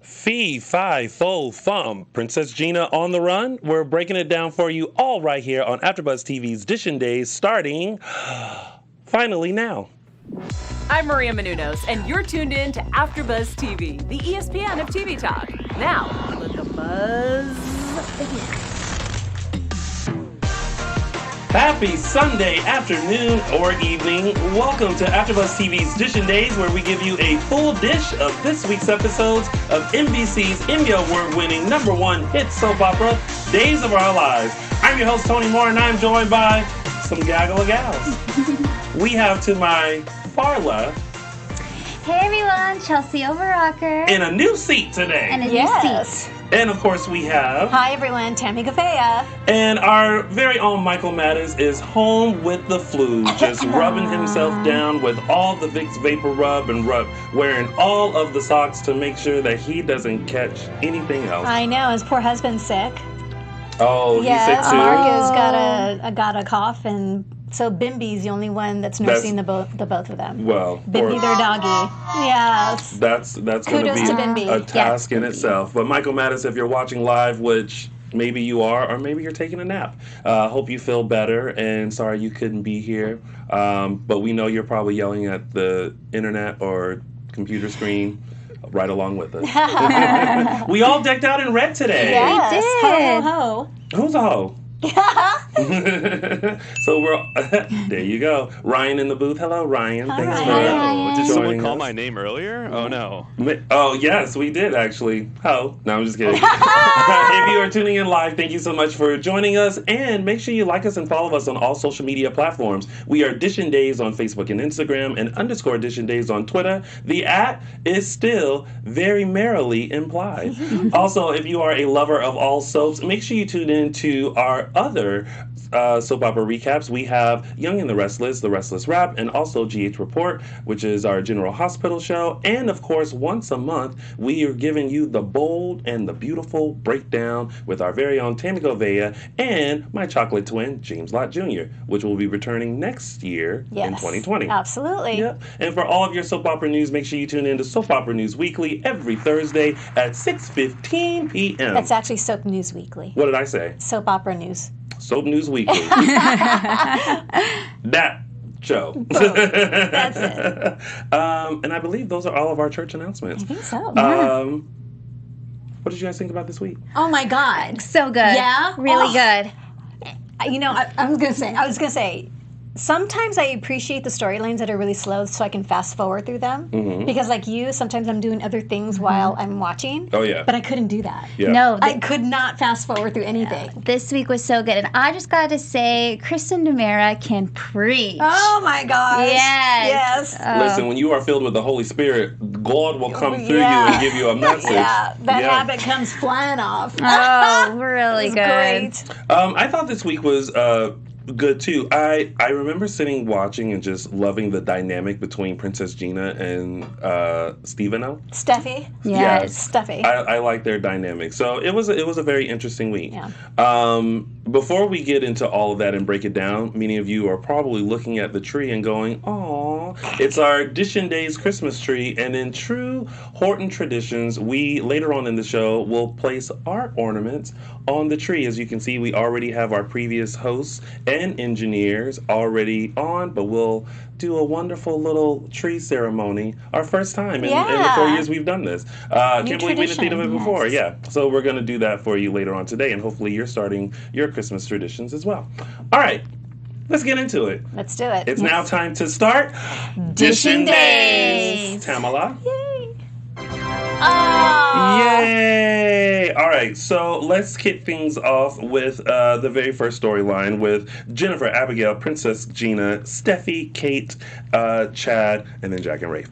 Fee, fi, fo, fum. Princess Gina on the run. We're breaking it down for you all right here on AfterBuzz TV's DISHIN Days, starting finally now. I'm Maria Menounos, and you're tuned in to AfterBuzz TV, the ESPN of TV talk. Now, let the buzz begin. Happy Sunday afternoon or evening. Welcome to AfterBuzz TV's DISHIN Days, where we give you a full dish of this week's episodes of NBC's Emmy Award-winning #1 hit soap opera, Days of Our Lives. I'm your host, Tony Moore, and I'm joined by some gaggle of gals. We have to my far left, hey everyone, Chelsie Overocker. in a new seat today. And a new seat. And of course we have... Hi everyone, Tami Goveia. And our very own Michael Maddis is home with the flu, just rubbing himself down with all the Vicks Vapor Rub and wearing all of the socks to make sure that he doesn't catch anything else. I know, his poor husband's sick. Oh, he's sick too? Mark has got a cough, and so Bimbi's the only one that's nursing the both of them. Well, Bimbi, their doggy. Yes. That's going to Kudos to Bimbi. be a task in itself. But Michael Maddis, if you're watching live, which maybe you are, or maybe you're taking a nap, hope you feel better, and sorry you couldn't be here. But we know you're probably yelling at the internet or computer screen right along with us. We all decked out in red today. Yes. We did. Ho, ho, ho. Who's a hoe? So there you go. Ryan in the booth. Hello, Ryan. Thanks for Ryan. Did someone joining call us. my name earlier? Oh no. Oh, yes, we did actually. Ho. No, I'm just kidding. If you are tuning in live, thank you so much for joining us. And make sure you like us and follow us on all social media platforms. We are DISHIN Days on Facebook and Instagram and _ DISHIN Days on Twitter. The @ is still very merrily implied. Also, if you are a lover of all soaps, make sure you tune in to our other soap opera recaps. We have Young and the Restless Wrap, and also GH Report, which is our General Hospital show. And of course, once a month, we are giving you the bold and the beautiful breakdown with our very own Tami Goveia and my chocolate twin, James Lott Jr., which will be returning next year in 2020. Absolutely. Yep. And for all of your soap opera news, make sure you tune in to Soap Opera News Weekly every Thursday at 6:15 p.m. That's actually Soap News Weekly. What did I say? Soap Opera News. Soap News Weekly. That show. That's it. And I believe those are all of our church announcements. I think so. What did you guys think about this week? Oh my God. So good. Yeah? Really good. You know, I was gonna say, sometimes I appreciate the storylines that are really slow so I can fast forward through them. Mm-hmm. Because like you, sometimes I'm doing other things while I'm watching. Oh, yeah. But I couldn't do that. Yeah. No, I could not fast forward through anything. this week was so good. And I just got to say, Kristen DeMera can preach. Oh my gosh. Yes. Yes. Listen, when you are filled with the Holy Spirit, God will come through you and give you a message. Yeah, that habit comes flying off. Oh, really It's good. great. I thought this week was good too. I remember sitting watching and just loving the dynamic between Princess Gina and Stefano. Steffi. Yes. Steffi. I like their dynamic. So it was a very interesting week. Yeah. Before we get into all of that and break it down, many of you are probably looking at the tree and going, "Aw, it's our DISHIN Days Christmas tree." And in true Horton traditions, we later on in the show will place art ornaments on the tree. As you can see, we already have our previous hosts and engineers already on, but we'll do a wonderful little tree ceremony. Our first time in the 4 years we've done this. Can't believe we didn't think of it before. Yeah. So we're going to do that for you later on today, and hopefully you're starting your Christmas traditions as well. All right. Let's get into it. Let's do it. It's now time to start DISHIN Days. Tamala. Yay. Yay! All right, so let's kick things off with the very first storyline with Jennifer, Abigail, Princess Gina, Steffi, Kate, Chad, and then Jack and Rafe.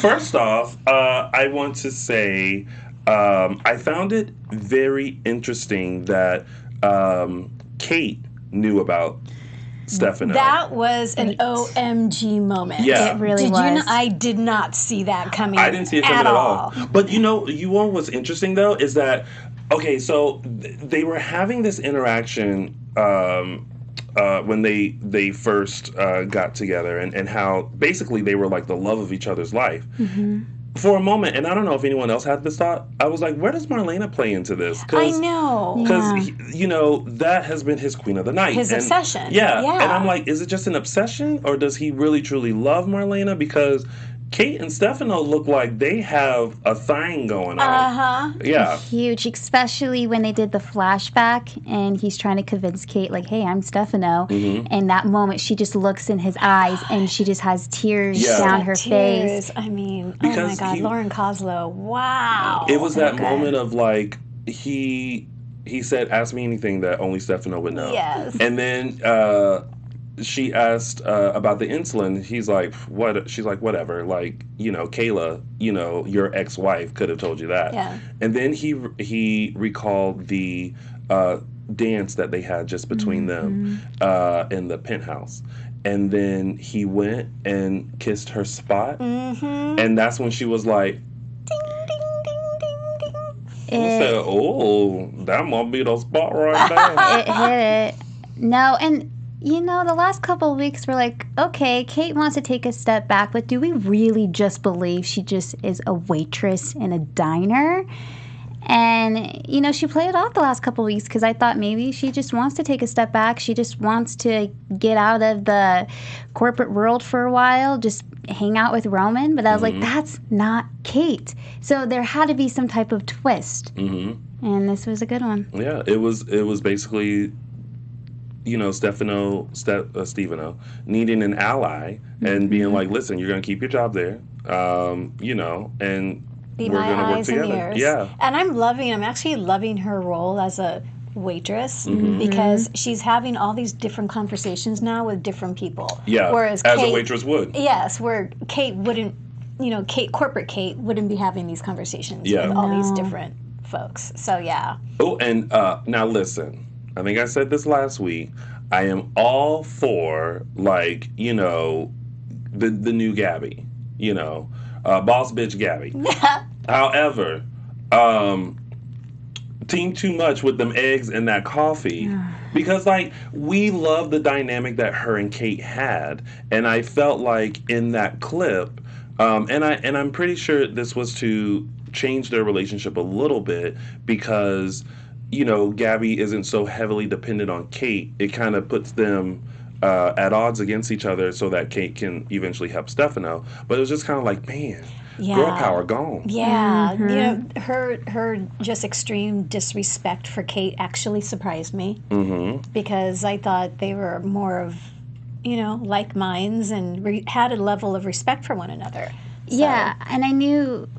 First off, I want to say I found it very interesting that Kate knew about Stefano. That was an OMG moment. Yeah. It really Did was. you know, I did not see that coming. I didn't see it coming at all. But you know what's interesting though is that, okay, so they were having this interaction when they first got together, and how basically they were like the love of each other's life. Mm-hmm. for a moment, and I don't know if anyone else had this thought, I was like, where does Marlena play into this? I know. Because, that has been his queen of the night. His obsession. Yeah. Yeah. And I'm like, is it just an obsession, or does he really, truly love Marlena? Because Kate and Stefano look like they have a thing going on. Uh-huh. Yeah. Huge, especially when they did the flashback and he's trying to convince Kate, like, hey, I'm Stefano. Mm-hmm. And that moment, she just looks in his eyes and she just has tears down her face. I mean, Because oh my God, Lauren Kozlow, wow. It was that moment of like, he said, ask me anything that only Stefano would know. Yes. And then she asked about the insulin. He's like, what? She's like, whatever. Like, Kayla, your ex-wife could have told you that. Yeah. And then he recalled the dance that they had just between them in the penthouse. And then he went and kissed her spot. Mm-hmm. And that's when she was like, Ding, ding, ding, ding, ding. I said, oh, that might be the spot right there. It hit it. No, and the last couple of weeks we're like, okay, Kate wants to take a step back, but do we really just believe she just is a waitress in a diner? And, she played it off the last couple of weeks because I thought maybe she just wants to take a step back. She just wants to get out of the corporate world for a while, just hang out with Roman. But I was like, that's not Kate. So there had to be some type of twist. Mm-hmm. And this was a good one. Yeah, it was basically, Stefano needing an ally and being like, listen, you're going to keep your job there, and Be we're my going to work eyes and together. ears. Yeah. And I'm actually loving her role as a waitress because she's having all these different conversations now with different people. Yeah, Whereas as Kate, a waitress would. Yes, where Kate wouldn't, corporate Kate wouldn't be having these conversations with all these different folks. So, yeah. Oh, and now listen, I think I said this last week. I am all for, like, the new Gabby, boss bitch Gabby. However, think too much with them eggs and that coffee. Because, like, we love the dynamic that her and Kate had. And I felt like in that clip, and I'm pretty sure this was to change their relationship a little bit because, Gabby isn't so heavily dependent on Kate. It kind of puts them at odds against each other so that Kate can eventually help Stefano. But it was just kind of like, man, girl power gone. Yeah. Her just extreme disrespect for Kate actually surprised me because I thought they were more of, like minds and had a level of respect for one another. So. Yeah, and I knew...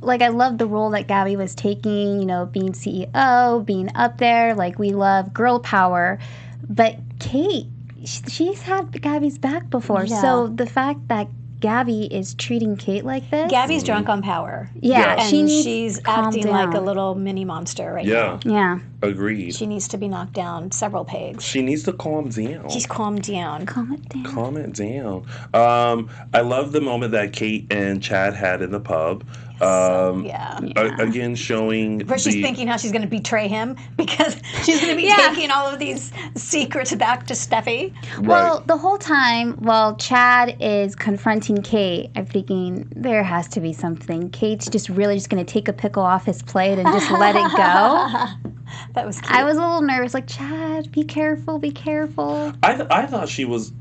I loved the role that Gabby was taking, being CEO, being up there. Like, we love girl power. But Kate, she's had Gabby's back before. Yeah. So the fact that Gabby is treating Kate like this. Gabby's drunk on power. Yeah. And she's acting down. like a little mini monster right now. Yeah. Agreed. She needs to be knocked down several pegs. She needs to calm down. She's calmed down. Calm it down. Calm it down. I love the moment that Kate and Chad had in the pub. Again, showing. Where she's thinking how she's going to betray him because she's going to be taking all of these secrets back to Steffi. Well, the whole time while Chad is confronting Kate, I'm thinking there has to be something. Kate's just really just going to take a pickle off his plate and just let it go. That was cute. I was a little nervous, like, Chad, be careful, be careful. I thought she was.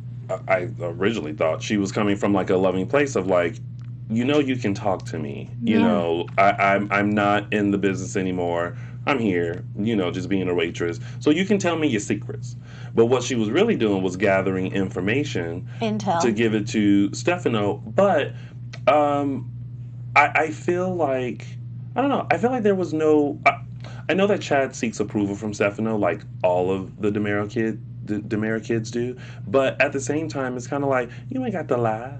I originally thought she was coming from like a loving place of like, you can talk to me. I'm not in the business anymore. I'm here, just being a waitress. So you can tell me your secrets. But what she was really doing was gathering information. Intel. To give it to Stefano. But I feel like, I don't know, I feel like there was no... I know that Chad seeks approval from Stefano like all of the DiMera kids do. But at the same time, it's kind of like, you ain't got to lie.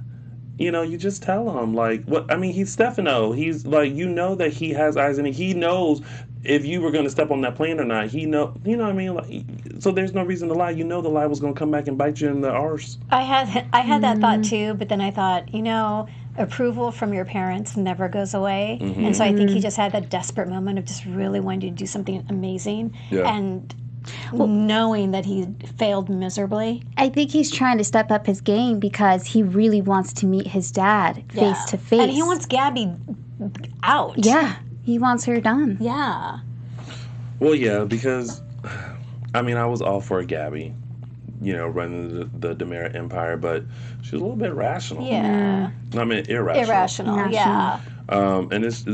You just tell him, like, what? I mean, he's Stefano. He's like, that he has eyes in it. He knows if you were going to step on that plane or not. You know what I mean? Like, so there's no reason to lie. The lie was going to come back and bite you in the arse. I had that thought too, but then I thought, approval from your parents never goes away. And so I think he just had that desperate moment of just really wanting to do something amazing. Yeah. And knowing that he failed miserably. I think he's trying to step up his game because he really wants to meet his dad face to face. And he wants Gabby out. Yeah, he wants her done. Yeah. Well, yeah, because, I mean, I was all for Gabby, running the DiMera empire, but she was a little bit irrational. Yeah. I mean, irrational. Yeah. And it's,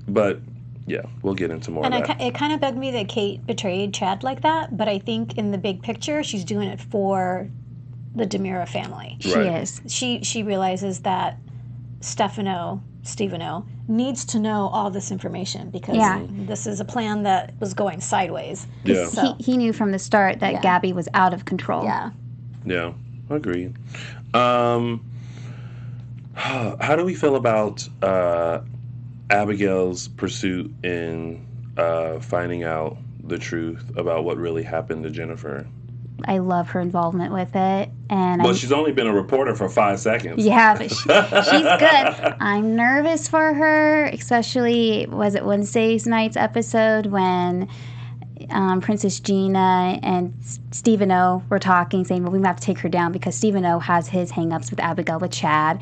but, yeah, we'll get into more of that. And it kind of bugged me that Kate betrayed Chad like that, but I think in the big picture, she's doing it for the DiMera family. She is. She realizes that Steveno needs to know all this information because this is a plan that was going sideways. Yeah. So, He knew from the start that Gabby was out of control. yeah. Yeah, agreed. How do we feel about Abigail's pursuit in finding out the truth about what really happened to Jennifer? I love her involvement with it. And Well, she's only been a reporter for 5 seconds. yeah, but she's good. I'm nervous for her, especially, was it Wednesday's night's episode when Princess Gina and Stephen O were talking, saying, well, we have to take her down because Stephen O has his hang-ups with Abigail, with Chad.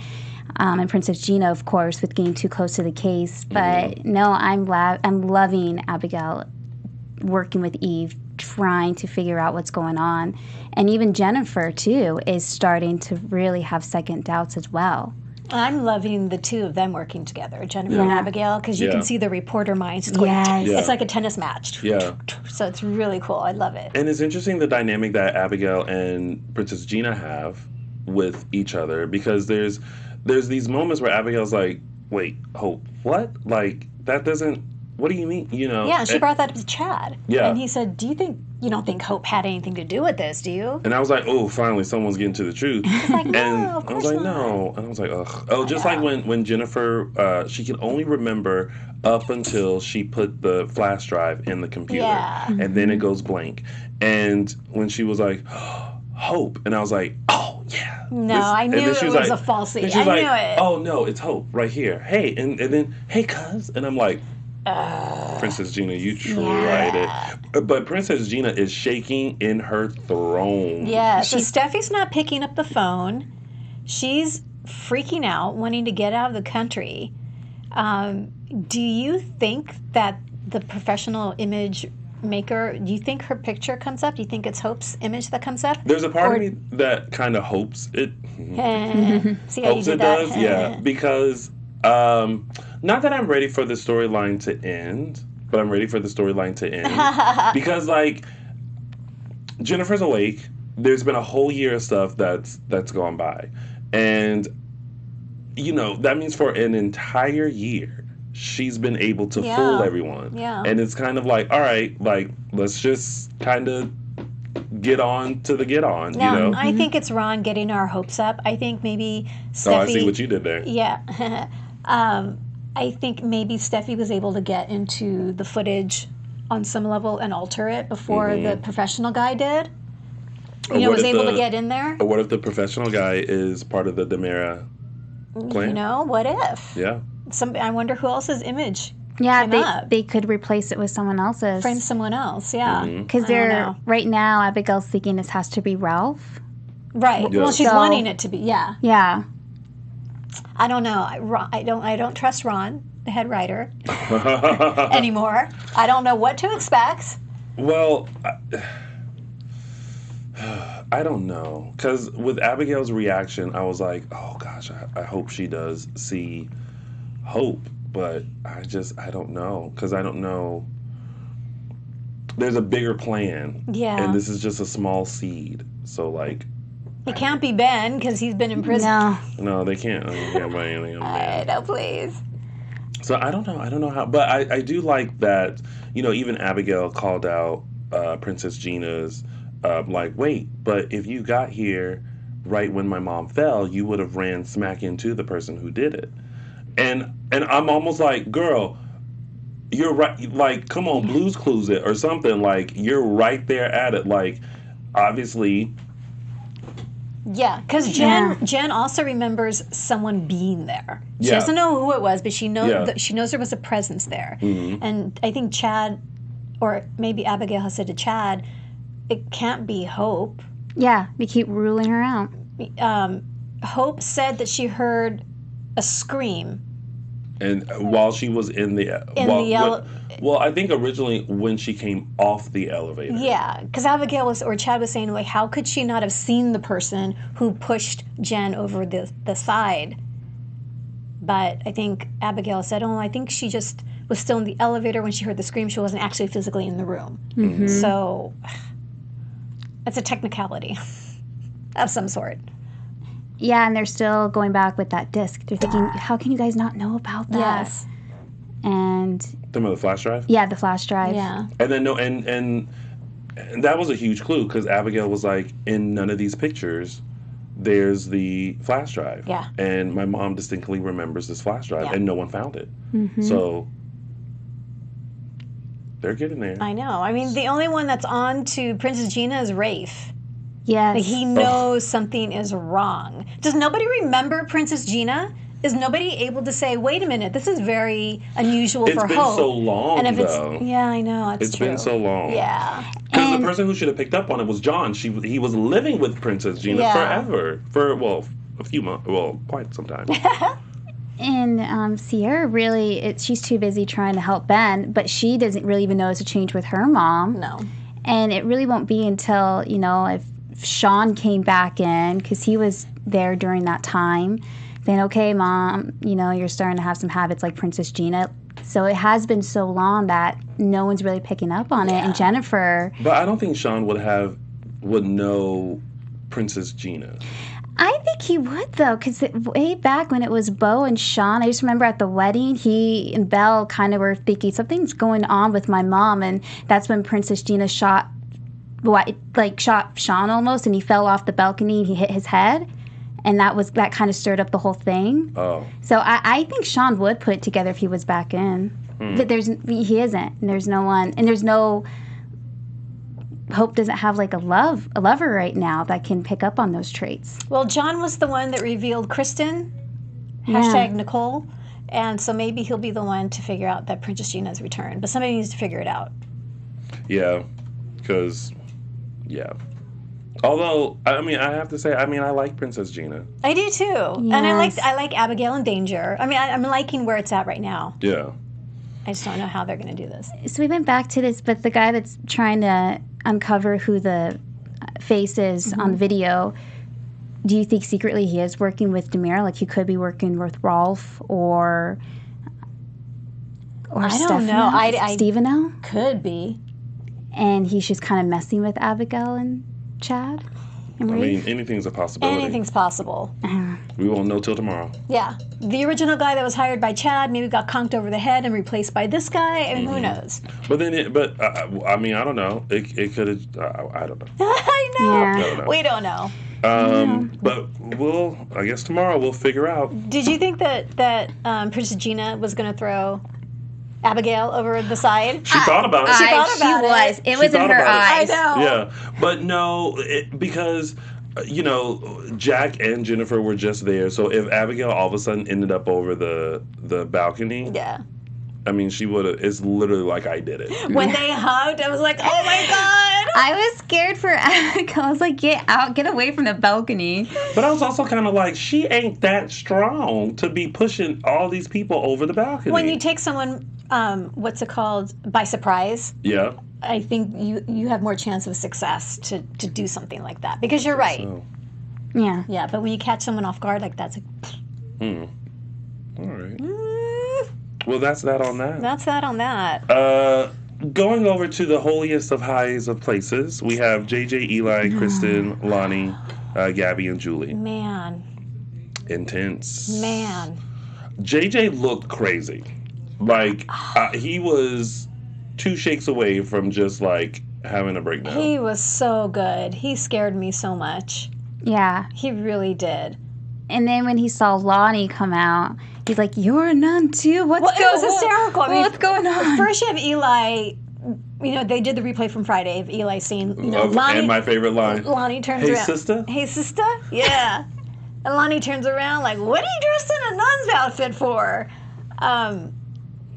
And Princess Gina, of course, with getting too close to the case. But no, I'm loving Abigail working with Eve, trying to figure out what's going on. And even Jennifer, too, is starting to really have second doubts as well. I'm loving the two of them working together, Jennifer and Abigail, because you can see the reporter minds. It's, it's like a tennis match. Yeah. So it's really cool. I love it. And it's interesting the dynamic that Abigail and Princess Gina have with each other, because there's these moments where Abigail's like, wait, Hope, what? Like, that doesn't, what do you mean? Yeah, she brought that up to Chad. Yeah. And he said, you don't think Hope had anything to do with this, do you? And I was like, oh, finally someone's getting to the truth. Like, no, and of I was course like, not. no. And I was like, ugh. Oh, just like when Jennifer, she can only remember up until she put the flash drive in the computer. Yeah. And then it goes blank. And when she was like, Hope. And I was like, oh, yeah. No, I knew it was a falsie. And she was I like, knew it. oh, no, it's Hope right here. Hey. And then, hey, cuz. And I'm like, Princess Gina, you tried it. But Princess Gina is shaking in her throne. Yeah, so Steffi's not picking up the phone. She's freaking out, wanting to get out of the country. Do you think that the professional image maker, do you think her picture comes up? Do you think it's Hope's image that comes up? There's a part of me that kind of hopes it. See how Hopes you it did that? does, yeah. Because, not that I'm ready for the storyline to end, but I'm ready for the storyline to end. Because, like, Jennifer's awake. There's been a whole year of stuff that's gone by. And, that means for an entire year, she's been able to fool everyone. Yeah. And it's kind of like, all right, like, let's just kind of get on to the get on, No, I think it's Ron getting our hopes up. I think maybe Steffi... Oh, I see what you did there. Yeah. I think maybe Steffi was able to get into the footage on some level and alter it before the professional guy did. Was able to get in there. Or what if the professional guy is part of the DiMera clan? What if? Yeah. I wonder who else's image Yeah, they could replace it with someone else's. frame someone else, yeah. Because they're, right now, Abigail's thinking this has to be Ralph. Right. Yeah. Well, she's So- wanting it to be, yeah. Yeah. I don't know. I don't trust Ron, the head writer, anymore. I don't know what to expect. Well, I don't know. Because with Abigail's reaction, I was like, oh gosh, I hope she does see Hope. But I don't know. Because I don't know. There's a bigger plan. Yeah. And this is just a small seed. So, like... It can't be Ben because he's been in prison. No. No, they can't. They can't buy anything on I Ben. know, please. So I don't know how, but I do like that, even Abigail called out Princess Gina's, like, wait, but if you got here right when my mom fell, you would have ran smack into the person who did it. And I'm almost like, girl, you're right, like, come on, Blue's Clues it or something, like, you're right there at it, like, obviously... Yeah, because Jen also remembers someone being there. She Yeah. doesn't know who it was, but she knows Yeah. she knows there was a presence there. Mhm. And I think Chad or maybe Abigail has said to Chad, it can't be Hope. Yeah, we keep ruling her out. Hope said that she heard a scream. And while she was in the well, I think originally when she came off the elevator. Yeah, because Abigail or Chad was saying, like, how could she not have seen the person who pushed Jen over the side? But I think Abigail said, oh, I think she just was still in the elevator when she heard the scream. She wasn't actually physically in the room. Mm-hmm. So that's a technicality of some sort. Yeah, and they're still going back with that disc. They're thinking, how can you guys not know about that? Yes. And The flash drive? yeah, the flash drive. Yeah. And then and that was a huge clue because Abigail was like, in none of these pictures, there's the flash drive. Yeah. And my mom distinctly remembers this flash drive, Yeah. and no one found it. Mm-hmm. So they're getting there. I know. I mean, the only one that's on to Princess Gina is Rafe. Yes. Like, he knows something is wrong. Does nobody remember Princess Gina? Is nobody able to say, wait a minute, this is very unusual for Hope? It's been so long, and if though. Yeah, I know. It's true. been so long. Yeah. Because the And- person who should have picked up on it was John. He was living with Princess Gina Yeah. forever. For, a few months. Well, quite some time. And Sierra really, she's too busy trying to help Ben, but she doesn't really even notice a change with her mom. No. And it really won't be until, if Sean came back in, because he was there during that time, then, okay, Mom, you're starting to have some habits like Princess Gina. So it has been so long that no one's really picking up on it. And Jennifer... But I don't think Sean would know Princess Gina. I think he would, though, because way back when it was Beau and Sean, I just remember at the wedding, he and Belle kind of were thinking, something's going on with my mom, and that's when Princess Gina shot Sean almost, and he fell off the balcony and he hit his head, and that kind of stirred up the whole thing. Oh. So I think Sean would put it together if he was back in. But he isn't, and there's no one, and there's no... Hope doesn't have like a lover right now that can pick up on those traits. Well, John was the one that revealed Kristen, # Nicole, and so maybe he'll be the one to figure out that Princess Gina's returned. But somebody needs to figure it out. Yeah, because, Although, I have to say, I like Princess Gina. I do too, Yes. and I like Abigail in Danger. I'm liking where it's at right now. Yeah. I just don't know how they're going to do this. So we went back to this, but the guy that's trying to uncover who the face is on the video, do you think secretly he is working with Demira? Like he could be working with Rolf or I don't know. Stefano? Could be. And he's just kind of messing with Abigail and Chad? And Rafe? Anything's a possibility. Anything's possible. We won't know till tomorrow. Yeah. The original guy that was hired by Chad maybe got conked over the head and replaced by this guy. I mean, who knows? But then, I don't know. It could have, I don't know. I know. Yeah. I don't know. We don't know. But I guess tomorrow we'll figure out. Did you think that Princess Gina was going to throw Abigail over the side? She thought about it. She thought about it. It was in thought her about it. eyes. I know. Yeah, but no, because Jack and Jennifer were just there. So if Abigail all of a sudden ended up over the balcony, Yeah. she would have. It's literally like I did it. When they hugged, I was like, oh my God. I was scared for Abigail. I was like, get out, get away from the balcony. But I was also kind of like, she ain't that strong to be pushing all these people over the balcony. When you take someone, by surprise, yeah. I think you have more chance of success to do something like that. Because you're right. So, Yeah. Yeah, but when you catch someone off guard like that, it's like, all right. Well, that's that on that. that's that on that. Going over to the holiest of highs of places, we have JJ, Eli, Kristen, Lonnie, Gabby, and Julie. Man. Intense. Man. JJ looked crazy. Like, he was 2 shakes away from just, like, having a breakdown. He was so good. He scared me so much. Yeah. He really did. And then when he saw Lonnie come out, he's like, "You're a nun too? It was hysterical. I mean, what's going on?" First you have Eli, they did the replay from Friday of Eli saying, Lonnie. And my favorite line. Lonnie turns Hey, around. sister? Hey, sister? Yeah. And Lonnie turns around like, what are you dressed in a nun's outfit for?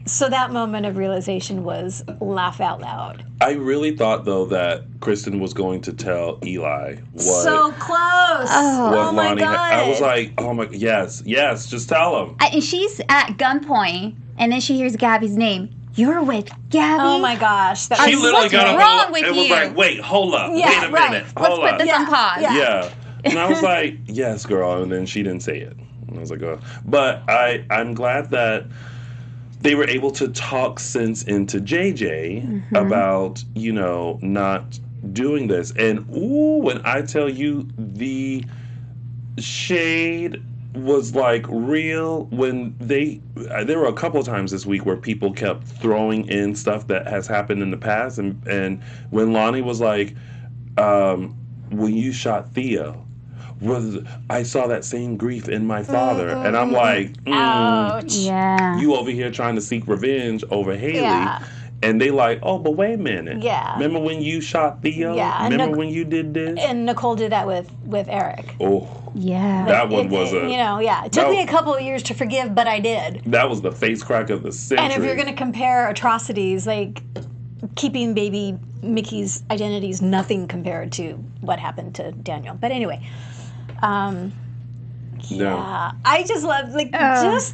So that moment of realization was laugh out loud. I really thought, though, that Kristen was going to tell Eli what So close. Oh, my Lonnie God. I was like, oh my, yes, just tell him. And she's at gunpoint, and then she hears Gabby's name. You're with Gabby? Oh my gosh. That She was literally what's got up wrong with and was you? like, wait, hold up, Yeah, wait a right. minute, Let's hold put up. this on pause. Yeah. And I was like, yes, girl. And then she didn't say it. And I was like, oh. But I'm glad that they were able to talk sense into JJ about, not doing this. And, when I tell you the shade was like real when there were a couple of times this week where people kept throwing in stuff that has happened in the past. And when Lonnie was like, when you shot Theo, I saw that same grief in my father. And I'm like, ouch. Yeah. you over here trying to seek revenge over Haley. Yeah. And they like, oh, but wait a minute. Yeah. Remember when you shot Theo? Yeah. Remember when you did this? And Nicole did that with Eric. Oh, Yeah. that one was a... It took me a couple of years to forgive, but I did. That was the face crack of the century. And if you're going to compare atrocities, like keeping baby Mickey's identity is nothing compared to what happened to Daniel. But anyway, yeah, I just love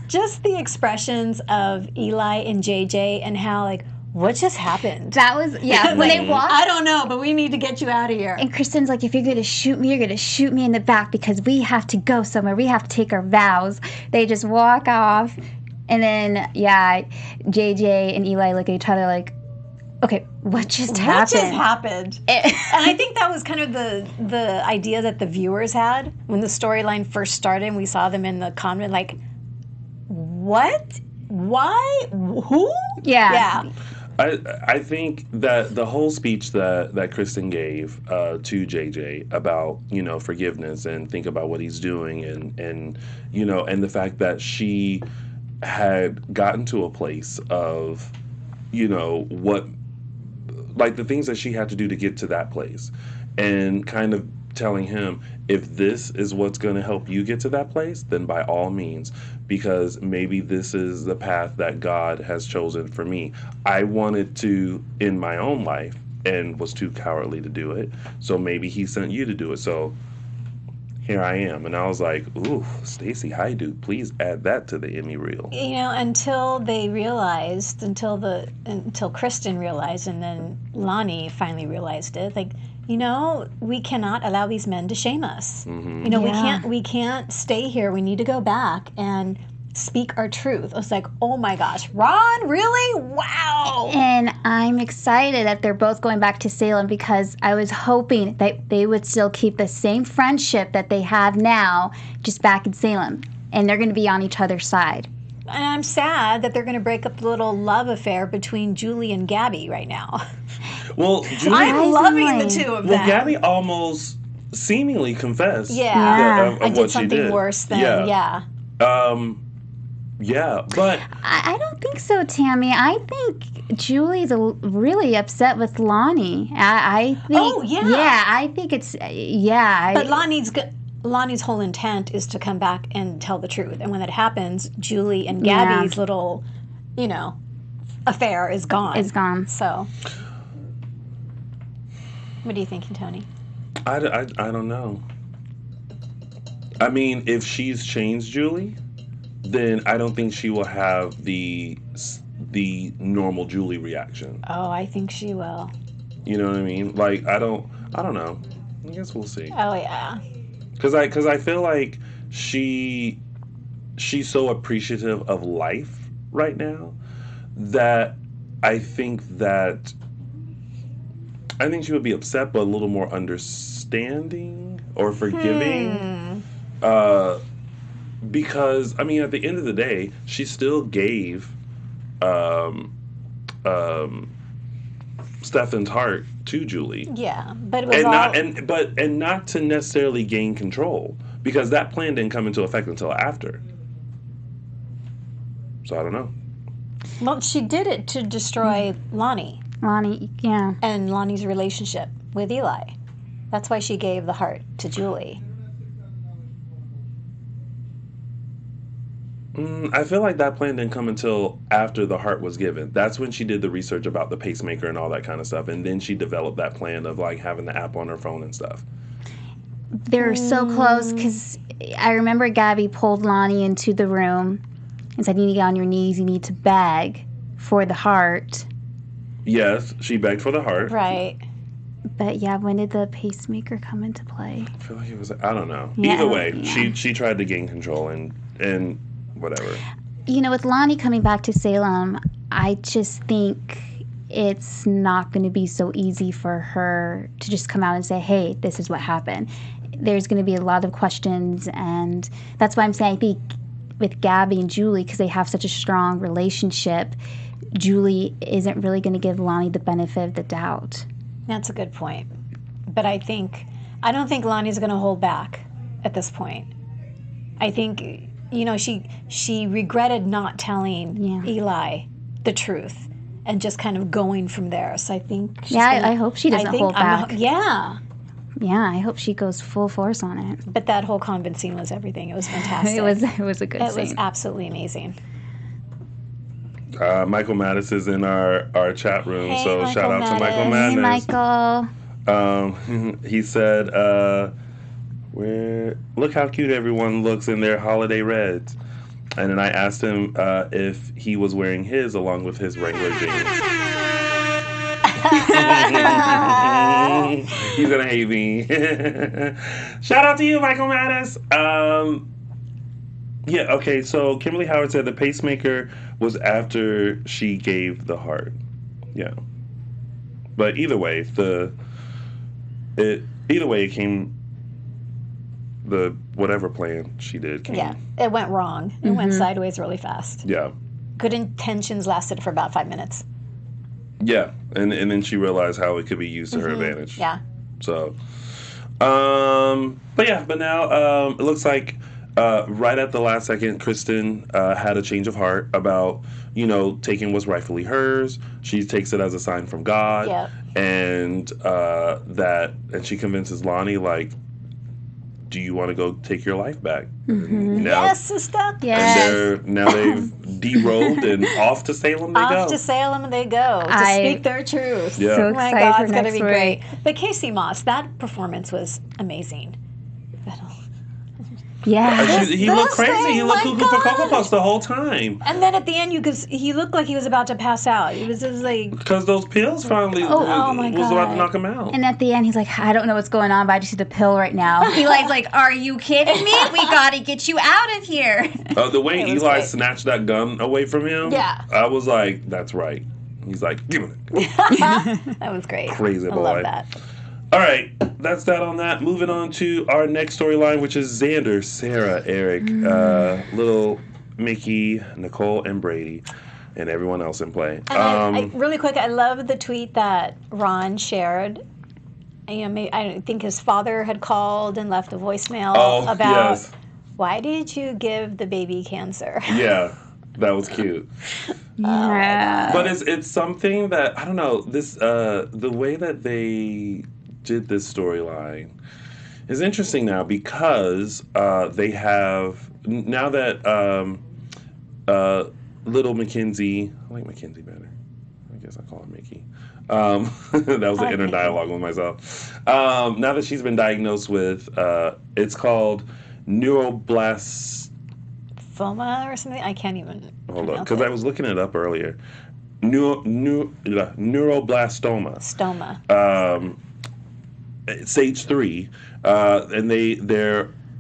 just the expressions of Eli and JJ and how like what just happened. That was, when they walked. I don't know, but we need to get you out of here. And Kristen's like, if you're going to shoot me, you're going to shoot me in the back because we have to go somewhere. We have to take our vows. They just walk off. And then, JJ and Eli look at each other like, okay, what just happened? And I think that was kind of the idea that the viewers had when the storyline first started and we saw them in the comment, like, what? Why? Who? Yeah. I think that the whole speech that Kristen gave to JJ about, forgiveness and think about what he's doing and the fact that she had gotten to a place of, what, like the things that she had to do to get to that place and kind of telling him, if this is what's going to help you get to that place, then by all means, because maybe this is the path that God has chosen for me. I wanted to in my own life and was too cowardly to do it. So maybe he sent you to do it. So here I am. And I was like, ooh, Stacey Hydu, please add that to the Emmy reel. Until they realized, until Kristen realized, and then Lonnie finally realized it, like, we cannot allow these men to shame us. Mm-hmm. We can't stay here. We need to go back and speak our truth. I was like, oh my gosh, Ron, really? Wow. And I'm excited that they're both going back to Salem because I was hoping that they would still keep the same friendship that they have now, just back in Salem. And they're going to be on each other's side. And I'm sad that they're going to break up the little love affair between Julie and Gabby right now. Well, Julie, I'm loving the two of them. Well, Gabby almost seemingly confessed. Yeah. I did something worse than, but I don't think so, Tammy. I think Julie's really upset with Lonnie. I think. Oh, yeah. Yeah, I think it's But Lonnie's whole intent is to come back and tell the truth. And when that happens, Julie and Gabby's little, affair is gone. It's gone. So, what are you thinking, Tony? I don't know. I mean, if she's changed Julie, then I don't think she will have the normal Julie reaction. Oh, I think she will. You know what I mean? Like, I don't know. I guess we'll see. Oh, yeah. Because I feel like she's so appreciative of life right now that I think she would be upset, but a little more understanding or forgiving. Because, I mean, at the end of the day, she still gave Stefan's heart to Julie. Yeah, but it was not to necessarily gain control, because that plan didn't come into effect until after. So I don't know. Well, she did it to destroy Lonnie. Lonnie, yeah. And Lonnie's relationship with Eli. That's why she gave the heart to Julie. I feel like that plan didn't come until after the heart was given. That's when she did the research about the pacemaker and all that kind of stuff, and then she developed that plan of like having the app on her phone and stuff. They're so close because I remember Gabby pulled Lonnie into the room and said, "You need to get on your knees. You need to beg for the heart." Yes, she begged for the heart. Right. But yeah, when did the pacemaker come into play? I feel like it was. I don't know. Yeah, Either way, yeah. she tried to gain control and whatever. You know, with Lonnie coming back to Salem, I just think it's not going to be so easy for her to just come out and say, "Hey, this is what happened." There's going to be a lot of questions, and that's why I'm saying I think with Gabby and Julie, because they have such a strong relationship, Julie isn't really going to give Lonnie the benefit of the doubt. That's a good point. But I don't think Lonnie's going to hold back at this point. I think, she regretted not telling Eli the truth and just kind of going from there. So I think I hope she doesn't hold back. Yeah. Yeah, I hope she goes full force on it. But that whole convent scene was everything. It was fantastic. It was a good scene. It was absolutely amazing. Michael Mattis is in our chat room, Hey, so Michael shout out to Michael Mattis. Madness. Hey, Michael. He said, look how cute everyone looks in their holiday reds. And then I asked him if he was wearing his along with his Wrangler jeans. He's gonna hate me. Shout out to you, Michael Mattis. Yeah, okay, so Kimberly Howard said the pacemaker was after she gave the heart. Yeah. But either way, it came, the whatever plan she did came. Yeah, it went wrong. It went sideways really fast. Yeah. Good intentions lasted for about 5 minutes. Yeah, and then she realized how it could be used to her advantage. Yeah. So, but now it looks like right at the last second, Kristen had a change of heart about, taking what's rightfully hers. She takes it as a sign from God. Yep. And she convinces Lonnie, like, do you want to go take your life back? Now, Yes, sister. Yes. And now they've derobed and off to Salem they go. Off to Salem they go to speak their truth. Yeah. So Oh my excited God, for it's going to next be week. great. But Casey Moss, that performance was amazing. Yeah. He looked crazy. He looked my cuckoo for Cocoa God. Puffs the whole time. And then at the end, he looked like he was about to pass out. He was just like, Because those pills finally oh my was about to God. knock him out. And at the end, he's like, "I don't know what's going on, but I just need the pill right now." Eli's like, "Are you kidding me? We gotta get you out of here." The way It was Eli great. snatched that gun away from him, Yeah. I was like, that's right. He's like, give it. that was great. Crazy I boy. love that. All right, that's that on that. Moving on to our next storyline, which is Xander, Sarah, Eric, little Mickey, Nicole, and Brady, and everyone else in play. And I really quick, I love the tweet that Ron shared. I think his father had called and left a voicemail about yes. why did you give the baby cancer? Yeah, that was cute. Yeah. But it's something that, I don't know, this the way that they did this storyline is interesting now because they have, now that little Mackenzie, I like Mackenzie better. I guess I call her Mickey. That was the inner dialogue with myself. Now that she's been diagnosed with, it's called neuroblast. Foma or something? I can't even. Hold on, pronounce because it. I was looking it up earlier. Neuroblastoma. Stoma. Stage 3, and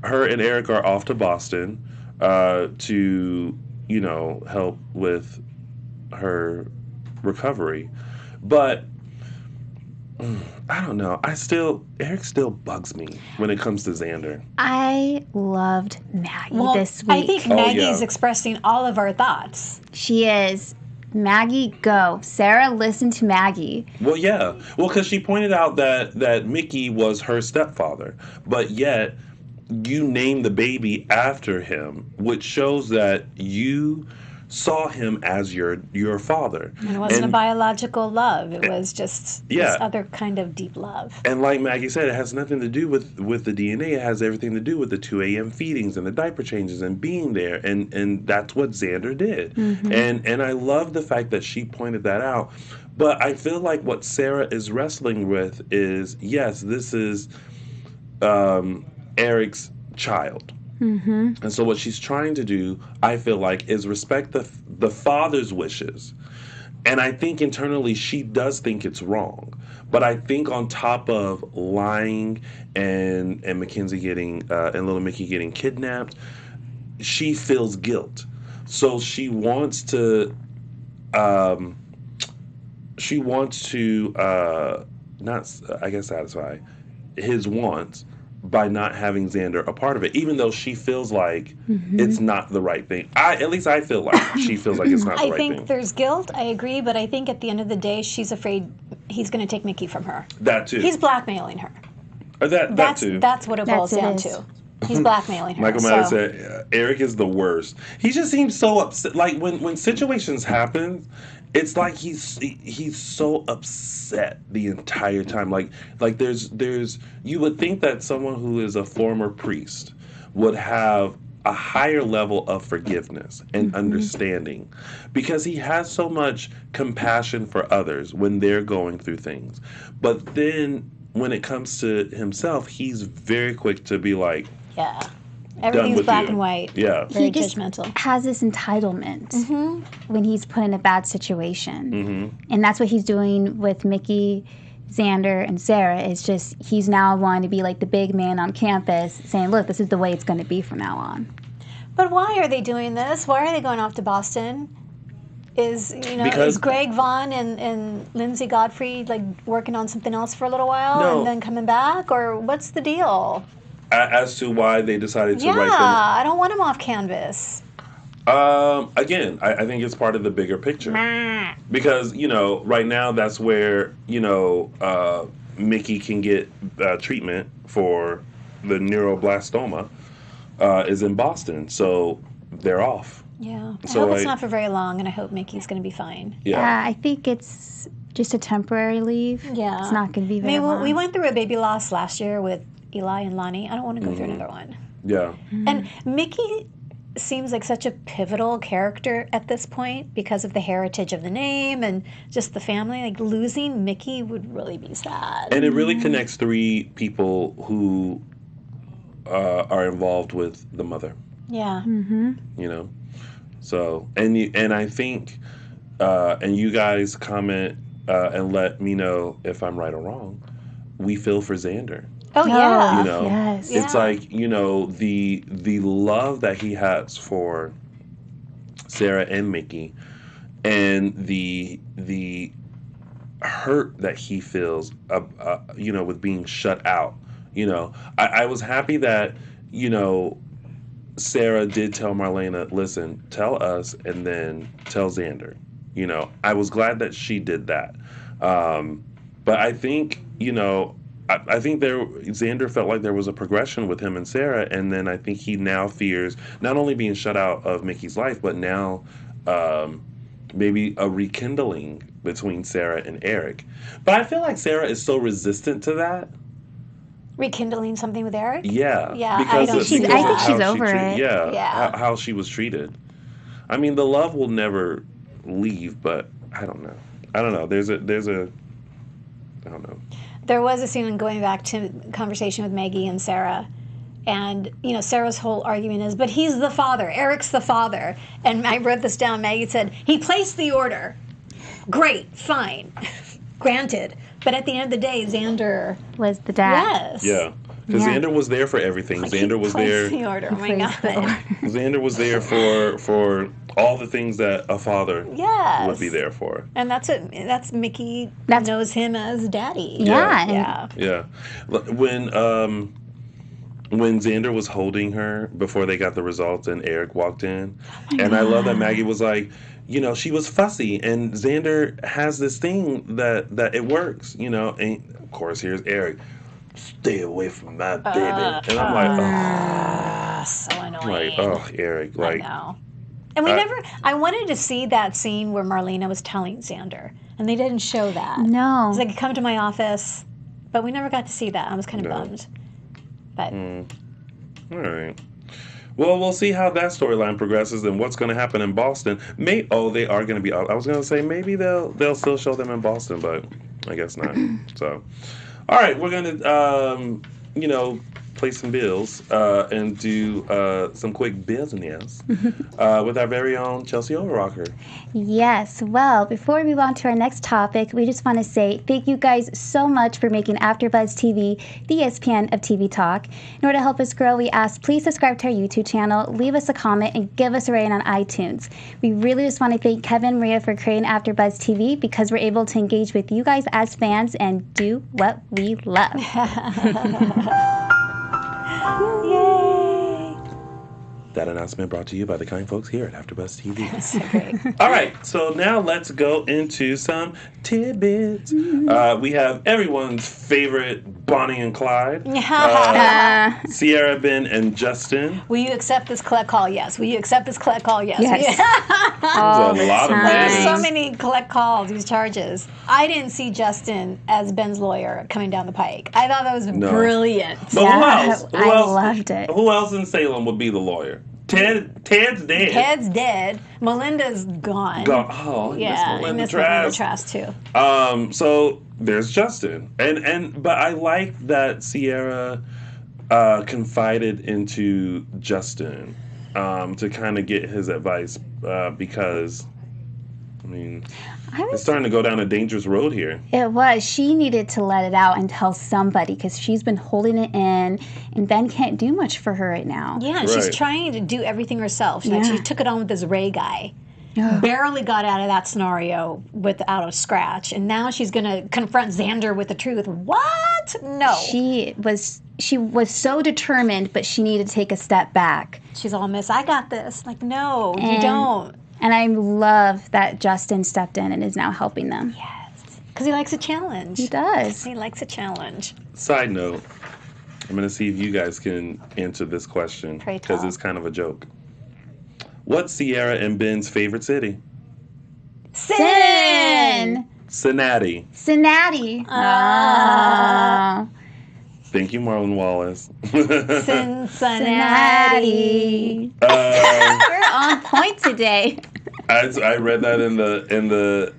her and Eric are off to Boston to help with her recovery, but I don't know. Eric still bugs me when it comes to Xander. I loved Maggie Well, this week. I think Maggie's yeah. expressing all of our thoughts. She is. Maggie, go. Sarah, listen to Maggie. Well, yeah. Well, because she pointed out that Mickey was her stepfather, but yet you named the baby after him, which shows that you saw him as your father. And it wasn't a biological love. It was just this other kind of deep love. And like Maggie said, it has nothing to do with the DNA. It has everything to do with the 2 a.m. feedings and the diaper changes and being there. And that's what Xander did. And I love the fact that she pointed that out. But I feel like what Sarah is wrestling with is, yes, this is Eric's child. And so what she's trying to do, I feel like, is respect the father's wishes. And I think internally she does think it's wrong. But I think on top of lying and Mackenzie getting, and little Mickey getting kidnapped, she feels guilt. So she wants to, satisfy his wants by not having Xander a part of it, even though she feels like it's not the right thing. At least I feel like she feels like it's not the right thing. I think there's guilt, I agree, but I think at the end of the day, she's afraid he's going to take Mickey from her. That too. He's blackmailing her. That too. That's what it boils down to. He's blackmailing her. Michael Madden said, Eric is the worst. He just seems so upset. Like, when situations happen, it's like he's so upset the entire time. Like there's you would think that someone who is a former priest would have a higher level of forgiveness and understanding, because he has so much compassion for others when they're going through things. But then when it comes to himself, he's very quick to be like, everything's black and white. Yeah. Very he just judgmental. has this entitlement when he's put in a bad situation. And that's what he's doing with Mickey, Xander, and Sarah. It's just he's now wanting to be like the big man on campus, saying, look, this is the way it's going to be from now on. But why are they doing this? Why are they going off to Boston? Is Greg Vaughn and Lindsay Godfrey like working on something else for a little while and then coming back? Or what's the deal? As to why they decided to write them. I don't want him off canvas. Again, I think it's part of the bigger picture. Because, right now that's where, Mickey can get treatment for the neuroblastoma is in Boston. So they're off. Yeah. I So hope it's not for very long, and I hope Mickey's going to be fine. Yeah. I think it's just a temporary leave. Yeah. It's not going to be very long. We went through a baby loss last year with Eli and Lonnie. I don't want to go through another one. Yeah. And Mickey seems like such a pivotal character at this point because of the heritage of the name and just the family. Like, losing Mickey would really be sad. And it really connects 3 people who are involved with the mother. Yeah. So, and I think, and you guys comment and let me know if I'm right or wrong, we feel for Xander. Oh, yeah. Yes. It's like, the love that he has for Sarah and Mickey, and the hurt that he feels, with being shut out. I was happy that, Sarah did tell Marlena, listen, tell us and then tell Xander. I was glad that she did that. But I think, I think Xander felt like there was a progression with him and Sarah, and then I think he now fears not only being shut out of Mickey's life, but now maybe a rekindling between Sarah and Eric. But I feel like Sarah is so resistant to that. Rekindling something with Eric? Yeah. Yeah, because I think she's over it. Yeah. How she was treated. I mean, the love will never leave, but I don't know. I don't know. There's a I don't know. There was a scene going back to conversation with Maggie and Sarah. And, Sarah's whole argument is, but he's the father. Eric's the father. And I wrote this down. Maggie said, he placed the order. Great, fine. Granted. But at the end of the day, Xander was the dad. Yes. Yeah. Because Xander was there for everything. Xander was there. The order. Oh my God. Xander was there for all the things that a father would be there for. And that's Mickey knows him as daddy. Yeah. Yeah. When Xander was holding her before they got the results and Eric walked in, and I love that Maggie was like, she was fussy, and Xander has this thing that it works, and of course here's Eric, stay away from my baby, and I'm like, so annoying. Eric, I know. And I wanted to see that scene where Marlena was telling Xander, and they didn't show that. No. It's like, come to my office, but we never got to see that. I was kind of bummed. But All right. Well, we'll see how that storyline progresses and what's going to happen in Boston. They are going to be. I was going to say maybe they'll still show them in Boston, but I guess not. So, all right, we're going to play some bills and do some quick business with our very own Chelsie Overocker. Yes. Well, before we move on to our next topic, we just want to say thank you guys so much for making AfterBuzz TV the ESPN of TV talk. In order to help us grow, we ask please subscribe to our YouTube channel, leave us a comment, and give us a rating on iTunes. We really just want to thank Kevin and Maria for creating AfterBuzz TV because we're able to engage with you guys as fans and do what we love. yay! That announcement brought to you by the kind folks here at AfterBuzz TV. That's so great. All right, so now let's go into some tidbits. We have everyone's favorite Bonnie and Clyde, Sierra, Ben, and Justin. Will you accept this collect call? Yes. Will you accept this collect call? Yes. Yes. There's a lot of There's names. so many collect calls, these charges. I didn't see Justin as Ben's lawyer coming down the pike. I thought that was brilliant. But who else? I loved it. Who else in Salem would be the lawyer? Ted's dead. Ted's dead. Melinda's gone. Oh, Yeah, I miss Melinda Trask too. So there's Justin, but I like that Sierra confided into Justin to kind of get his advice because, I mean, it's starting to go down a dangerous road here. It was. She needed to let it out and tell somebody because she's been holding it in, and Ben can't do much for her right now. Yeah, Right. she's trying to do everything herself. She took it on with this Ray guy. Barely got out of that scenario without a scratch, and now she's going to confront Xander with the truth. What? No. She was so determined, but she needed to take a step back. She's all I got this. Like, no, you don't. And I love that Justin stepped in and is now helping them. Yes. Because he likes a challenge. He does. He likes a challenge. Side note, I'm going to see if you guys can answer this question Pray because tell. it's kind of a joke. What's Sierra and Ben's favorite city? Sin! Cincinnati. Cincinnati. Thank you, Marlon Wallace. Cincinnati. We're on point today. I read that in the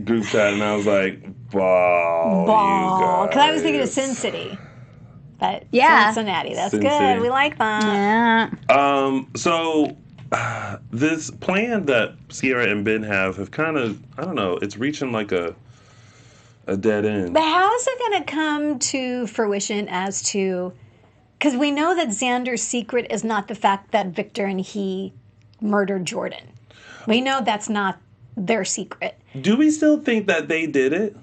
group chat and I was like, ball. Because I was thinking of Sin City. But Yeah. Cincinnati. That's Sin good. City. We like that. Yeah. So this plan that Sierra and Ben have kind of, I don't know, it's reaching like a dead end. But how is it going to come to fruition as to... Because we know that Xander's secret is not the fact that Victor and he murdered Jordan. We know that's not their secret. Do we still think that they did it?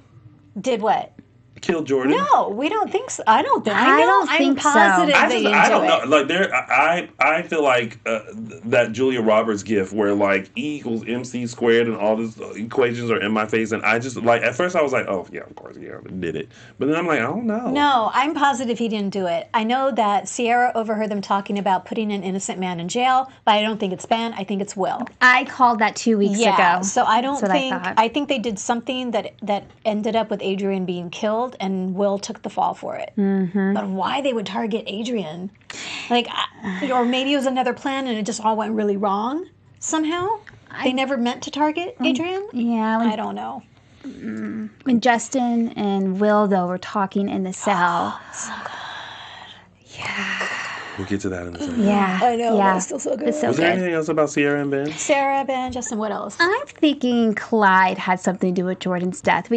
Did what? Kill Jordan? No, we don't think so. I don't think. I don't think so. I'm positive they didn't I don't do know. it. Like I feel like that Julia Roberts gift where like E equals MC squared and all these equations are in my face, and I just like at first I was like, oh yeah, of course, yeah, they did it. But then I'm like, I don't know. No, I'm positive he didn't do it. I know that Sierra overheard them talking about putting an innocent man in jail, but I don't think it's Ben. I think it's Will. I called that 2 weeks ago. So I don't That's what think. I thought. I think they did something that ended up with Adrian being killed, and Will took the fall for it. Mm-hmm. But why they would target Adrian? Like, or maybe it was another plan and it just all went really wrong somehow. They never meant to target Adrian. Yeah. I don't know. When Justin and Will, though, were talking in the cell. So good. We'll get to that in a second. Yeah. I know. Yeah. That's still so good. It's so Was there good. anything else about Sierra and Ben? Sarah, Ben, Justin, what else? I'm thinking Clyde had something to do with Jordan's death.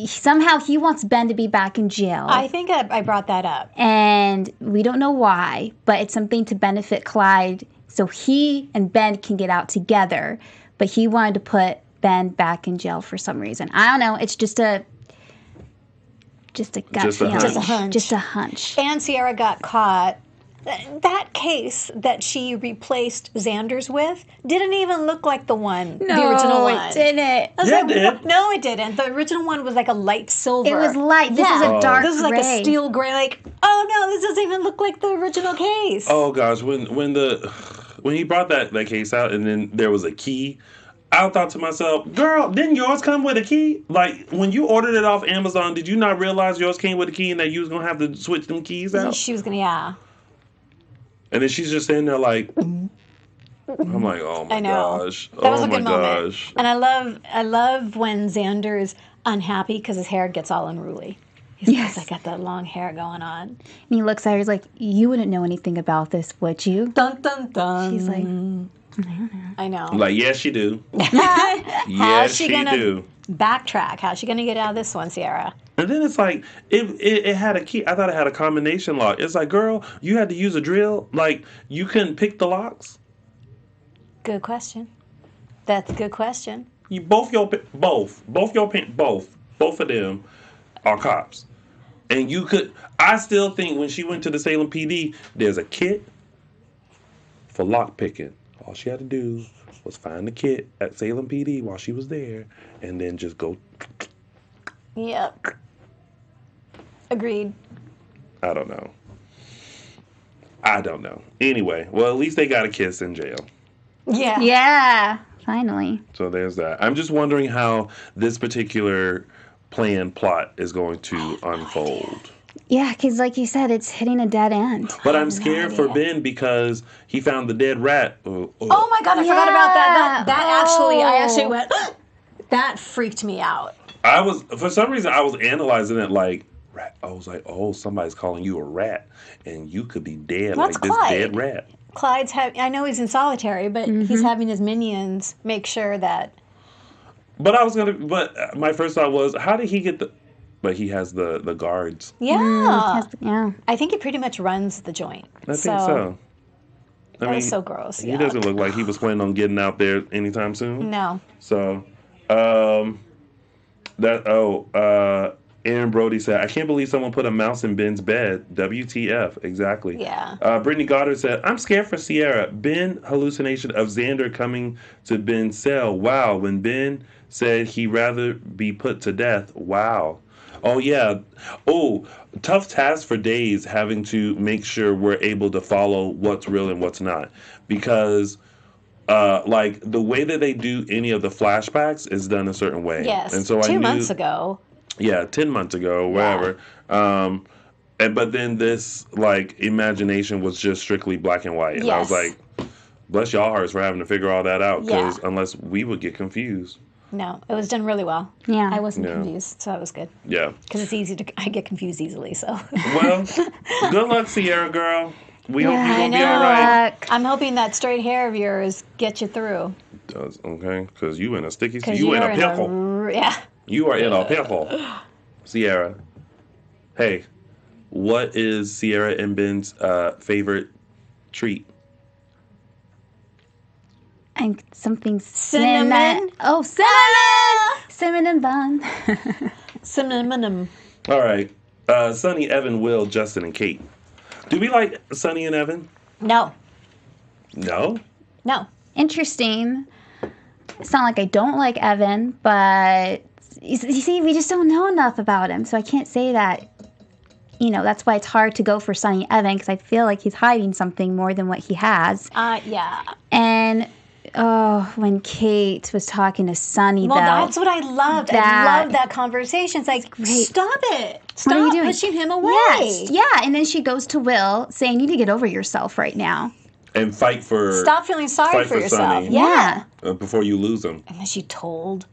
Somehow he wants Ben to be back in jail. I think I brought that up. And we don't know why, but it's something to benefit Clyde so he and Ben can get out together. But he wanted to put Ben back in jail for some reason. I don't know. It's just a gut Just a feeling. hunch. Just a hunch. And Sierra got caught. That case that she replaced Xander's with didn't even look like the original one. it didn't. I was Yeah, like, it did. "What?" No, it didn't. The original one was like a light silver. It was light. This is a dark This is like gray. a steel gray. Like, oh no, this doesn't even look like the original case. Oh gosh, when the when he brought that case out, and then there was a key. I thought to myself, girl, didn't yours come with a key? Like, when you ordered it off Amazon, did you not realize yours came with a key and that you was going to have to switch them keys out? She was going to, yeah. And then she's just standing there like, I'm like, oh my gosh. That was a good moment. And I love when Xander's unhappy because his hair gets all unruly. He's like, I got that long hair going on. And he looks at her, he's like, you wouldn't know anything about this, would you? Dun, dun, dun. She's like, I know. Like, yes, you do. Yes, she do. Backtrack. How's she going to get out of this one, Sierra? And then it's like, it had a key. I thought it had a combination lock. It's like, girl, you had to use a drill? Like, you couldn't pick the locks? Good question. That's a good question. Both of them are cops. And I still think when she went to the Salem PD, there's a kit for lock picking. All she had to do was find the kit at Salem PD while she was there, and then just go. Yep. Agreed. I don't know. Anyway, well, at least they got a kiss in jail. Yeah. Yeah, finally. So there's that. I'm just wondering how this particular plot is going to unfold. Yeah, because like you said, it's hitting a dead end. But I'm scared for Ben because he found the dead rat. Oh my God, I forgot about that. I actually went, that freaked me out. For some reason, I was analyzing it like, rat. I was like, oh, somebody's calling you a rat, and you could be dead like this dead rat. Clyde's I know he's in solitary, but he's having his minions make sure that. But my first thought was, how did he get but he has the guards. Yeah. Yeah. I think he pretty much runs the joint. I think so. That was so gross. He doesn't look like he was planning on getting out there anytime soon. No. So, Aaron Brody said, I can't believe someone put a mouse in Ben's bed. WTF. Exactly. Yeah. Brittany Goddard said, I'm scared for Sierra. Ben hallucination of Xander coming to Ben's cell. Wow. When Ben said he'd rather be put to death. Wow. Oh, yeah. Oh, tough task for days having to make sure we're able to follow what's real and what's not. Because, like, the way that they do any of the flashbacks is done a certain way. Yes. And so 2 months ago. Yeah, 10 months ago, whatever. Yeah. But then this, like, imagination was just strictly black and white. And yes. I was like, bless y'all hearts for having to figure all that out. Because unless we would get confused. No, it was done really well. Yeah. I wasn't confused, so it was good. Yeah. Because it's easy I get confused easily, so. Well, good luck, Sierra girl. We hope you're going to be all right. I'm hoping that straight hair of yours gets you through. It does, okay? Because you in a sticky, you in a pickle. Yeah. You are in a pickle. Sierra, hey, what is Sierra and Ben's favorite treat? And something cinnamon. Oh, cinnamon! Cinnamon bun. Cinnamon. All right. Sonny, Evan, Will, Justin, and Kate. Do we like Sonny and Evan? No. No? No. Interesting. It's not like I don't like Evan, but you see, we just don't know enough about him, so I can't say that. You know, that's why it's hard to go for Sonny Evan, because I feel like he's hiding something more than what he has. Yeah. And when Kate was talking to Sonny, that's what I loved. I loved that conversation. It's like, stop it. Stop what are you doing? Pushing him away. Yes. Yeah, and then she goes to Will saying, you need to get over yourself right now. And fight for... Stop feeling sorry for yourself. Sonny, yeah. Before you lose him. And then she told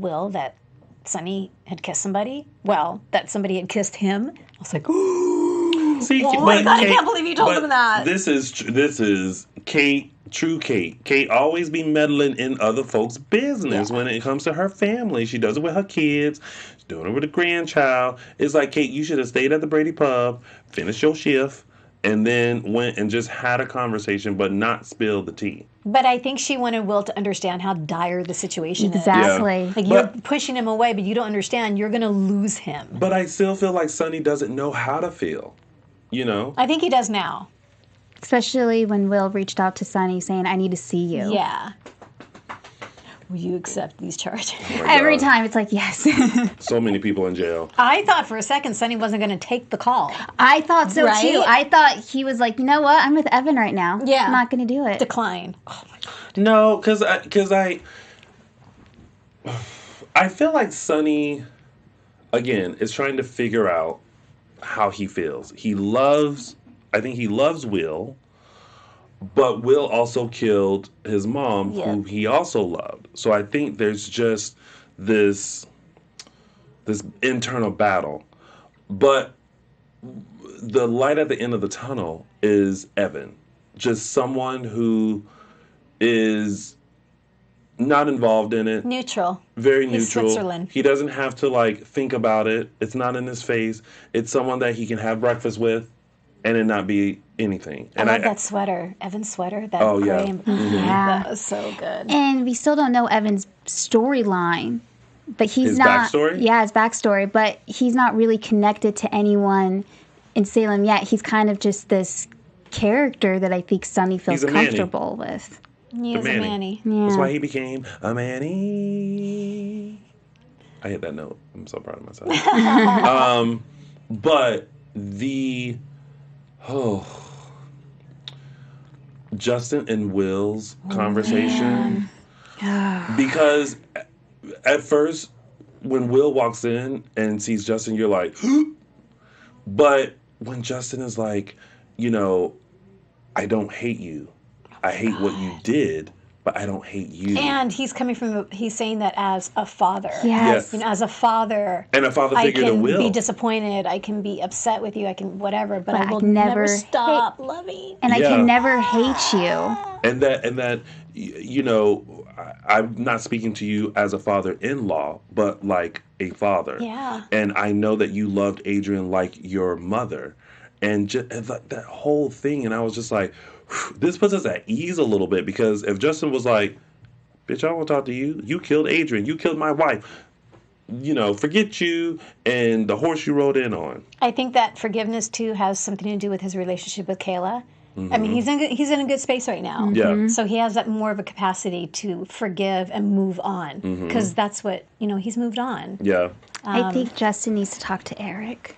Will that Sonny had kissed somebody. Well, that somebody had kissed him. I was like, ooh. See, oh my God, I can't believe you told him that. This is Kate. True Kate. Kate always be meddling in other folks' business when it comes to her family. She does it with her kids. She's doing it with a grandchild. It's like, Kate, you should have stayed at the Brady pub, finished your shift, and then went and just had a conversation, but not spilled the tea. But I think she wanted Will to understand how dire the situation is. Exactly. Like, you're pushing him away, but you don't understand. You're going to lose him. But I still feel like Sonny doesn't know how to feel. You know? I think he does now. Especially when Will reached out to Sonny saying, I need to see you. Yeah. Will you accept these charges? Oh my Every God. time it's like, yes. So many people in jail. I thought for a second Sonny wasn't going to take the call. I thought so Right? too. I thought he was like, you know what? I'm with Evan right now. Yeah. I'm not going to do it. Decline. No, because I feel like Sonny, again, is trying to figure out how he feels. I think he loves Will, but Will also killed his mom, who he also loved. So I think there's just this internal battle. But the light at the end of the tunnel is Evan. Just someone who is not involved in it. Neutral. Very He's neutral. Switzerland. He doesn't have to think about it. It's not in his face. It's someone that he can have breakfast with and it not be anything. I And love that sweater. Evan's sweater. That Oh, yeah. gray and Yeah. That was so good. And we still don't know Evan's storyline. But he's His not. backstory? Yeah, his backstory. But he's not really connected to anyone in Salem yet. He's kind of just this character that I think Sonny feels He's a Manny. comfortable with. He is a Manny. That's Yeah. why he became a Manny. I hit that note. I'm so proud of myself. But Justin and Will's conversation, because at first when Will walks in and sees Justin, you're like, but when Justin is like, I don't hate you. I hate what you did, but I don't hate you. And he's saying that as a father. Yes. As a father. And a father figure I to can Will. be disappointed. I can be upset with you. I can whatever, but I I will can never never stop loving. And I Yeah. can never hate you. And that I'm not speaking to you as a father-in-law, but like a father. Yeah. And I know that you loved Adrian like your mother, and just like that whole thing. And I was just like, this puts us at ease a little bit, because if Justin was like, "Bitch, I won't talk to you. You killed Adrian. You killed my wife. Forget you and the horse you rode in on." I think that forgiveness too has something to do with his relationship with Kayla. I mean, he's in a good space right now. Yeah. So he has that more of a capacity to forgive and move on, because that's what he's moved on. Yeah. I think Justin needs to talk to Eric.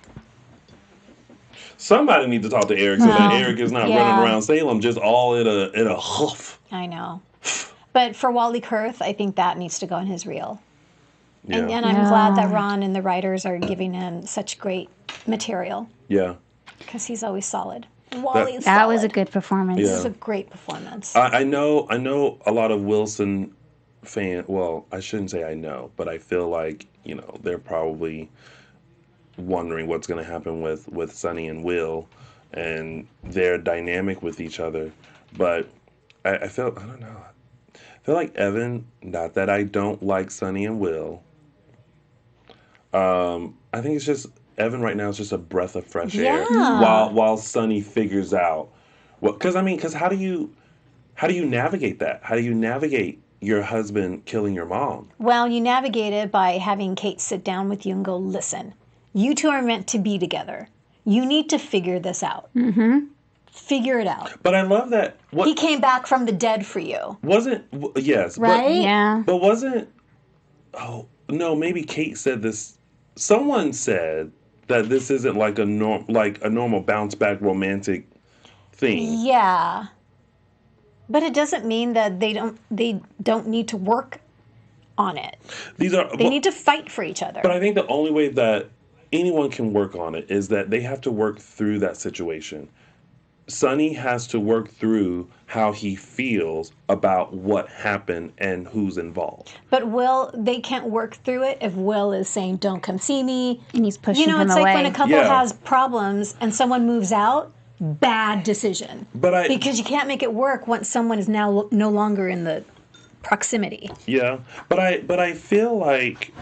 Somebody needs to talk to Eric so that Eric is not Yeah. running around Salem just all in a huff. I know. But for Wally Kurth, I think that needs to go in his reel. Yeah. And I'm glad that Ron and the writers are giving him such great material, Yeah. because he's always solid. And Wally's That was a solid. good performance. This is a great performance. I know a lot of Wilson well, I shouldn't say I know, but I feel like, they're probably wondering what's going to happen with Sonny and Will and their dynamic with each other. But I don't know. I feel like Evan, not that I don't like Sonny and Will. I think it's just Evan right now is just a breath of fresh air while Sonny figures out because how do you navigate that? How do you navigate your husband killing your mom? Well, you navigate it by having Kate sit down with you and go, listen, you two are meant to be together. You need to figure this out. Mm-hmm. Figure it out. But I love that. He came back from the dead for you. Yes. Right? Yeah. But wasn't, oh, no, maybe Kate said this. Someone said that this isn't like a normal bounce back romantic thing. Yeah. But it doesn't mean that they don't need to work on it. They need to fight for each other. But I think the only way that anyone can work on it is that they have to work through that situation. Sonny has to work through how he feels about what happened and who's involved. But they can't work through it if Will is saying, don't come see me. And he's pushing him it's away. like when a couple Yeah. has problems and someone moves out, bad decision. Because you can't make it work once someone is now no longer in the proximity. Yeah, but I feel like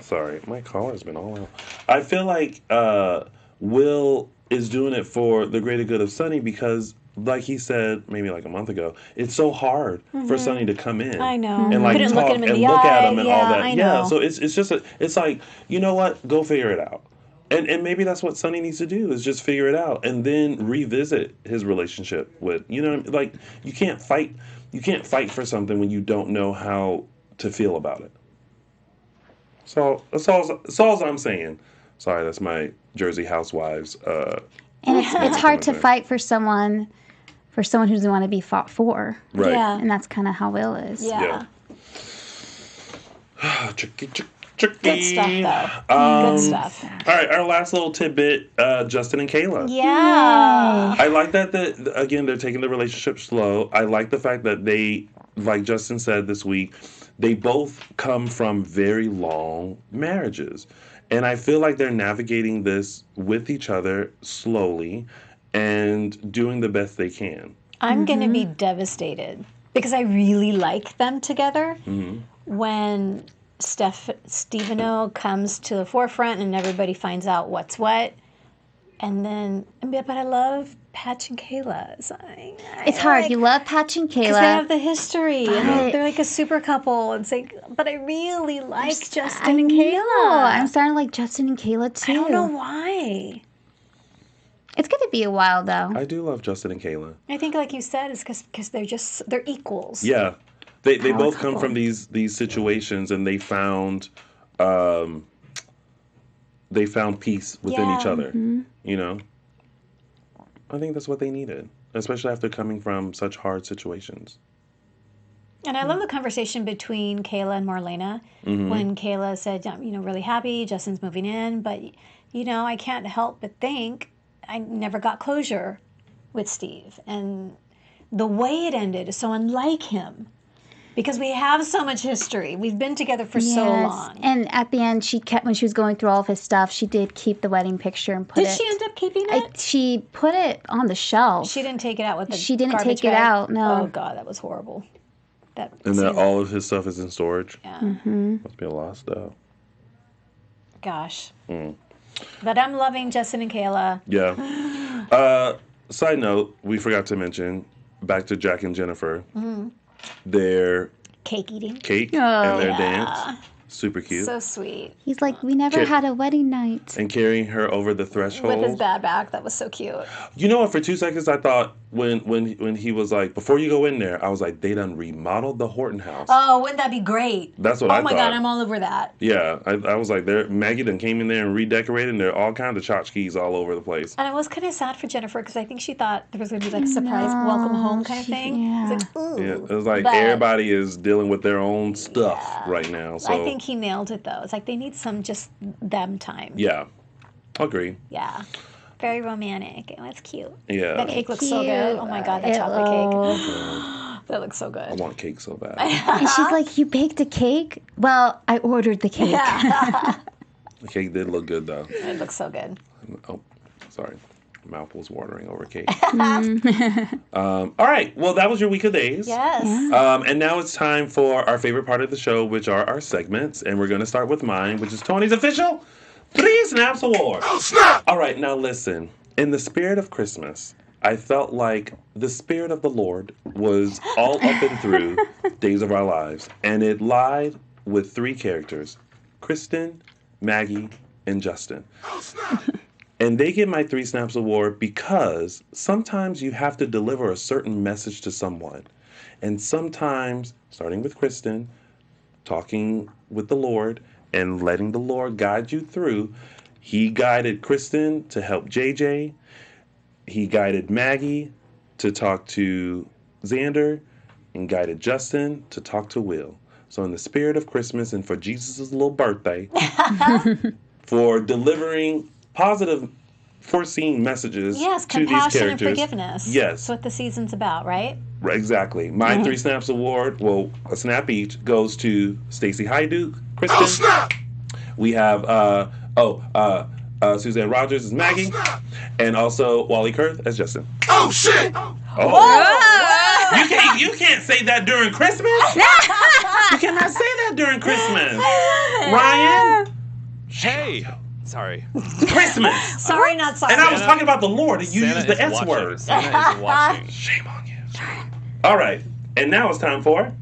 sorry, my collar's been all out. I feel like Will is doing it for the greater good of Sonny because, like he said maybe like a month ago, it's so hard for Sonny to come in. I know. And like Couldn't talk look at him in and the look at eye. him and Yeah, all that. I Yeah, know. so it's just it's like, you know what? Go figure it out. And maybe that's what Sonny needs to do is just figure it out and then revisit his relationship with, like you can't fight you can't fight for something when you don't know how to feel about it. So that's all I'm saying. Sorry, that's my Jersey Housewives. And it's hard to fight for someone who doesn't want to be fought for. Right. Yeah. And that's kind of how Will is. Yeah. Tricky. Good stuff, though. Good stuff. All right, our last little tidbit, Justin and Kayla. Yeah. I like that, again, they're taking the relationship slow. I like the fact that they, like Justin said this week, they both come from very long marriages. And I feel like they're navigating this with each other slowly and doing the best they can. I'm going to be devastated because I really like them together. When Stefano comes to the forefront and everybody finds out what's what. But I love Patch and Kayla. It's hard. You love Patch and Kayla. Because they have the history. And they're like a super couple. It's like, but I really like Justin and Kayla. I'm starting to like Justin and Kayla too. I don't know why. It's going to be a while though. I do love Justin and Kayla. I think, like you said, it's because they're equals. Yeah. They both come from these situations, and they found peace within each other. You know, I think that's what they needed, especially after coming from such hard situations. And I love the conversation between Kayla and Marlena when Kayla said, really happy, Justin's moving in, but I can't help but think I never got closure with Steve, and the way it ended is so unlike him. Because we have so much history. We've been together for so long. And at the end, when she was going through all of his stuff, she did keep the wedding picture and put it. Did she end up keeping it? She put it on the shelf. She didn't take it out with the She didn't garbage take it bag? out, no. Oh, God, that was horrible. And that all of his stuff is in storage? Yeah. Must be a lot of stuff. Gosh. But I'm loving Justin and Kayla. Yeah. Side note, we forgot to mention, back to Jack and Jennifer. Their cake eating. And their dance. Super cute. So sweet. He's like, we never had a wedding night. And carrying her over the threshold. With his bad back. That was so cute. You know what? For 2 seconds, I thought when he was like, before you go in there, I was like, they done remodeled the Horton house. Oh, wouldn't that be great? That's what I thought. Oh my God, I'm all over that. Yeah, I was like, Maggie done came in there and redecorated, and there are all kinds of tchotchkes all over the place. And I was kind of sad for Jennifer because I think she thought there was going to be like a surprise welcome home kind of thing. Yeah. It was like, ooh. Yeah, it was like everybody is dealing with their own stuff right now. So I think he nailed it though. It's like they need some just them time. Yeah, agree. Yeah. Very romantic. It was cute. Yeah. That cake looks so good. Oh my God, that chocolate cake. That looks so good. I want cake so bad. And she's like, you baked a cake? Well, I ordered the cake. The cake did look good though. It looks so good. Oh, sorry. Mouth was watering over cake. All right. Well, that was your week of days. Yes. And now it's time for our favorite part of the show, which are our segments. And we're going to start with mine, which is Tony's official 3 Snaps Award. Oh, snap! All right. Now listen. In the spirit of Christmas, I felt like the Spirit of the Lord was all up and through Days of Our Lives. And it lied with 3 characters, Kristen, Maggie, and Justin. Oh, snap! And they get my 3 Snaps Award because sometimes you have to deliver a certain message to someone. And sometimes, starting with Kristen, talking with the Lord and letting the Lord guide you through, he guided Kristen to help JJ. He guided Maggie to talk to Xander and guided Justin to talk to Will. So in the spirit of Christmas and for Jesus' little birthday, for delivering positive, foreseen messages to these characters. Yes, compassion and forgiveness. Yes. That's what the season's about, right? Exactly. My 3 Snaps Award, well, a snap each, goes to Stacey Hyduke, Kristen. Oh, snap! We have, Suzanne Rogers as Maggie. Oh, and also Wally Kurth as Justin. Oh, shit! Oh. Whoa. You can't say that during Christmas. You cannot say that during Christmas. Ryan? Hey! Sorry. Christmas. Sorry, not sorry. And I was talking about the Lord, and you Santa used the S watching. word. Santa is watching. Shame on you. All right. And now it's time for...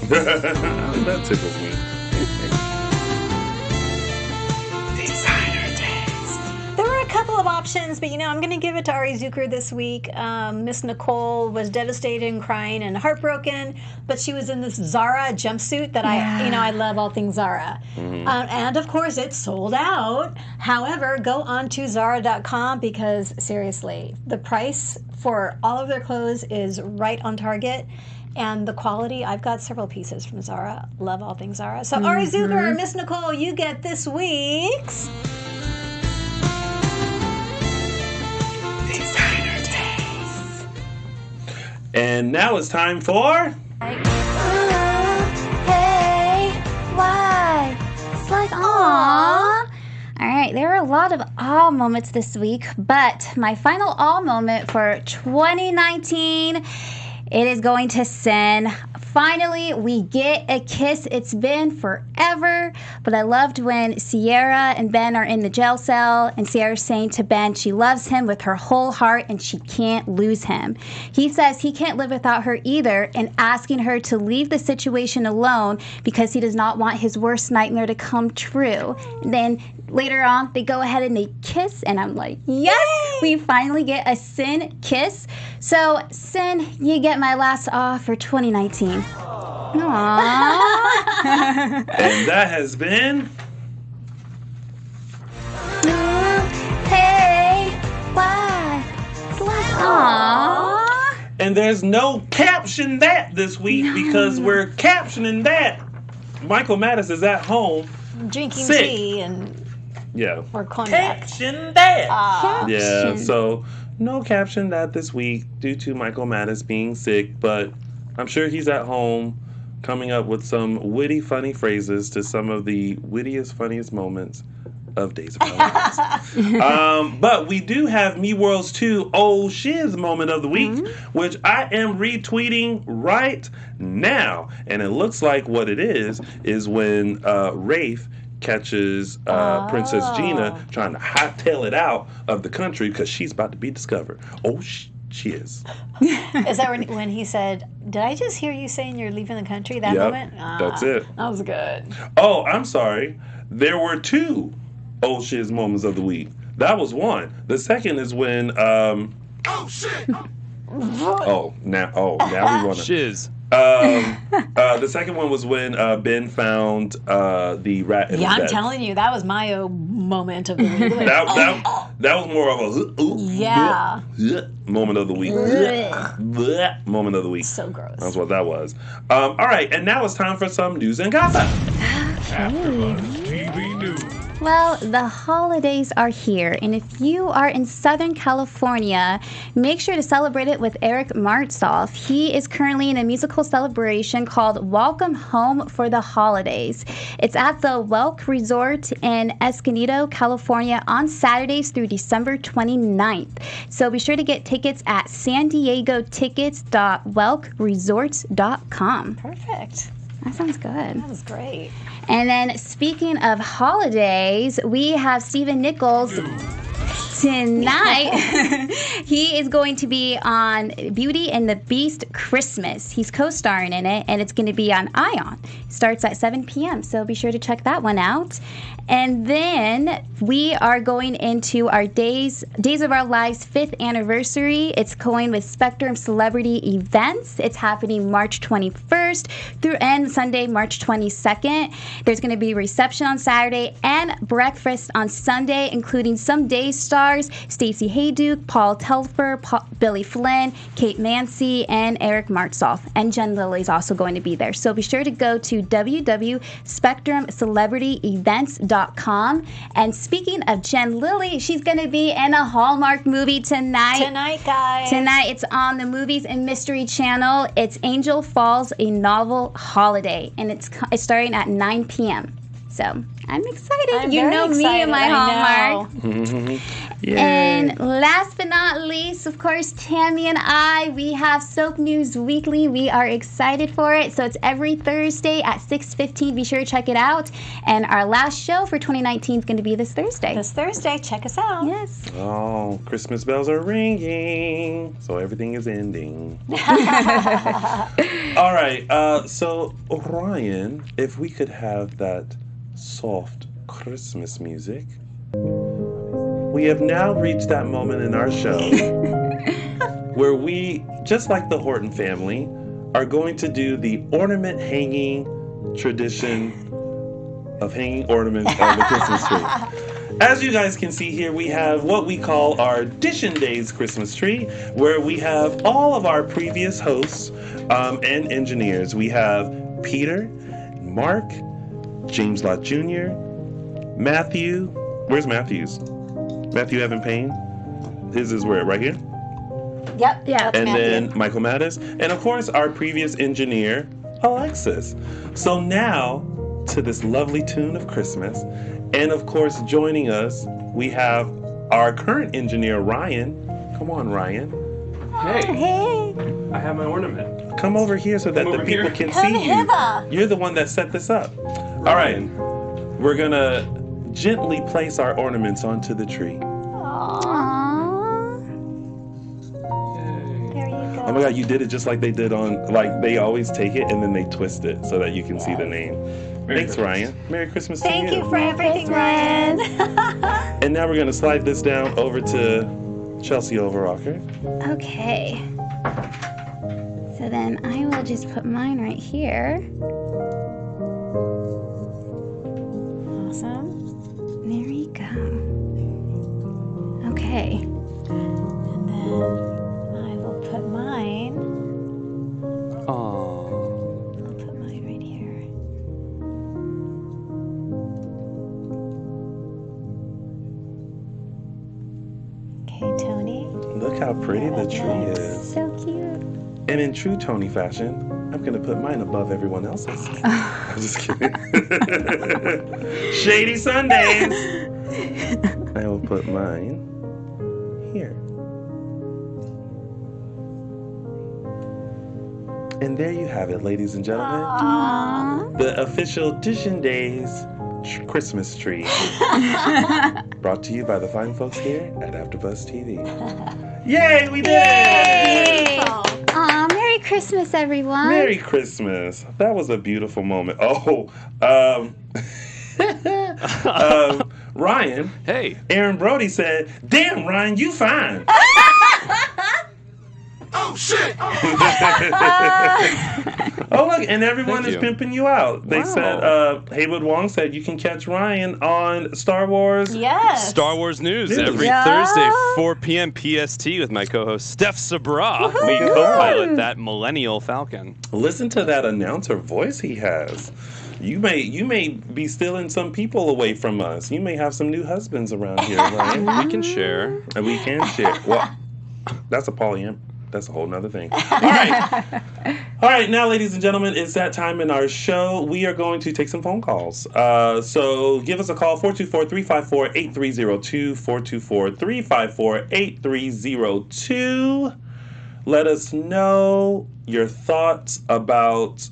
That tickles me. options, but I'm going to give it to Ari Zucker this week. Miss Nicole was devastated and crying and heartbroken, but she was in this Zara jumpsuit that I love all things Zara. And of course, it's sold out. However, go on to Zara.com because seriously, the price for all of their clothes is right on target. And the quality, I've got several pieces from Zara. Love all things Zara. So Ari Zucker, Miss Nicole, you get this week's Designer Days. And now it's time for... Hey, why? It's like, aww. All right, there are a lot of awe moments this week, but my final awe moment for 2019, it is going to Sin. Finally, we get a kiss. It's been forever, but I loved when Sierra and Ben are in the jail cell, and Sierra's saying to Ben she loves him with her whole heart and she can't lose him. He says he can't live without her either, and asking her to leave the situation alone because he does not want his worst nightmare to come true. And then later on, they go ahead and they kiss, and I'm like, yes, we finally get a Sin kiss. So, Sin, you get my last awe for 2019. Aww. And that has been... Hey, why? Aww. And there's no caption that this week because we're captioning that. Michael Mattis is at home. Drinking sick. tea and or cognac. Caption that. Caption. Yeah, so no caption that this week due to Michael Mattis being sick, but I'm sure he's at home coming up with some witty, funny phrases to some of the wittiest, funniest moments of Days of Our Lives. But we do have Me World's 2 Oh Shiz moment of the week, which I am retweeting right now. And it looks like what it is when Rafe catches Princess Gina trying to hightail it out of the country because she's about to be discovered. Oh, she is. Is that when he said, did I just hear you saying you're leaving the country? That moment? That's it. That was good. Oh, I'm sorry. There were 2 Oh Shiz moments of the week. That was one. The second is when oh shit. Now we want to Shiz. the second one was when Ben found the rat in his bed. I'm telling you, that was my moment of the week. That was more of a moment of the week. Moment of the week. So gross. That's what that was. All right, and now it's time for some news and gossip. TV News. Well, the holidays are here, and if you are in Southern California, make sure to celebrate it with Eric Martsolf. He is currently in a musical celebration called Welcome Home for the Holidays. It's at the Welk Resort in Escondido, California on Saturdays through December 29th. So be sure to get tickets at sandiegotickets.welkresorts.com. Perfect. That sounds good. That was great. And then speaking of holidays, we have Stephen Nichols tonight. He is going to be on Beauty and the Beast Christmas. He's co-starring in it, and it's going to be on ION. It starts at 7 p.m., so be sure to check that one out. And then we are going into our Days of Our Lives 5th anniversary. It's going with Spectrum Celebrity Events. It's happening March 21st through end Sunday, March 22nd. There's going to be a reception on Saturday and breakfast on Sunday, including some day stars, Stacey Hayduke, Paul Telfer, Billy Flynn, Kate Mansi, and Eric Martsolf. And Jen Lilly is also going to be there. So be sure to go to www.spectrumcelebrityevents.com. And speaking of Jen Lilly, she's going to be in a Hallmark movie tonight. Tonight, guys. Tonight, it's on the Movies and Mystery Channel. It's Angel Falls, a Novel Holiday, and it's starting at 9 p.m. So I'm excited. I'm you very know excited. me and my Hallmark. Yay. And last but not least, of course, Tami and I, we have Soap News Weekly. We are excited for it. So it's every Thursday at 6:15. Be sure to check it out. And our last show for 2019 is going to be this Thursday. This Thursday. Check us out. Yes. Oh, Christmas bells are ringing, so everything is ending. All right, so Ryan, if we could have that soft Christmas music. we have now reached that moment in our show where we, just like the Horton family, are going to do the ornament hanging tradition of hanging ornaments on the Christmas tree. As you guys can see here, we have what we call our DISHIN Days Christmas tree, where we have all of our previous hosts and engineers. We have Peter, Mark, James Lott Jr., Matthew. Where's Matthew's? Matthew Evan Payne. His is where? Right here? Yep. Yeah. That's And Matthew. then Michael Mattis. And of course, our previous engineer, Alexis. So now, to this lovely tune of Christmas. And of course, joining us, we have our current engineer, Ryan. Come on, Ryan. Hey, Hey. I have my ornament. Come over here so that Come the over people here. can Come see you. hither. You're the one that set this up. All right. We're going to gently place our ornaments onto the tree. Aww. There you go. Oh my God, you did it just like they did on, like they always take it and then they twist it so that you can see the name. Merry Thanks, Christmas. Ryan. Merry Christmas to Thank you for everything, Ryan. And now we're going to slide this down over to Chelsie Overocker. Okay. So then I will just put mine right here. Awesome. There you go. Okay. And then I will put mine. Aww. I'll put mine right here. Okay, Tony. Look how pretty the tree is. So cute. And in true Tony fashion, I'm going to put mine above everyone else's. I'm just kidding. Shady Sundays. I will put mine here. And there you have it, ladies and gentlemen. Aww. The official DISHIN Days Christmas tree. Brought to you by the fine folks here at AfterBuzz TV. Yay, we did it! Yay! Aw, Merry Christmas, everyone. Merry Christmas. That was a beautiful moment. Oh, Ryan, Hey. Aaron Brody said, "Damn, Ryan, you fine." Oh shit! Oh, look, and everyone Thank is you. pimping you out. They Wow. said, Haywood Wong said you can catch Ryan on Star Wars. Yes. Star Wars News News. every Yeah. Thursday, 4 p.m. PST with my co-host Steph Sabra. We Woohoo. co-pilot that Millennial Falcon. Listen to that announcer voice he has. You may be stealing some people away from us. You may have some new husbands around here, Ryan. We can share. And we can share. Well, that's a polyam. That's a whole nother thing. All right. All right, now, ladies and gentlemen, it's that time in our show. We are going to take some phone calls. So give us a call, 424-354-8302, 424-354-8302. Let us know your thoughts about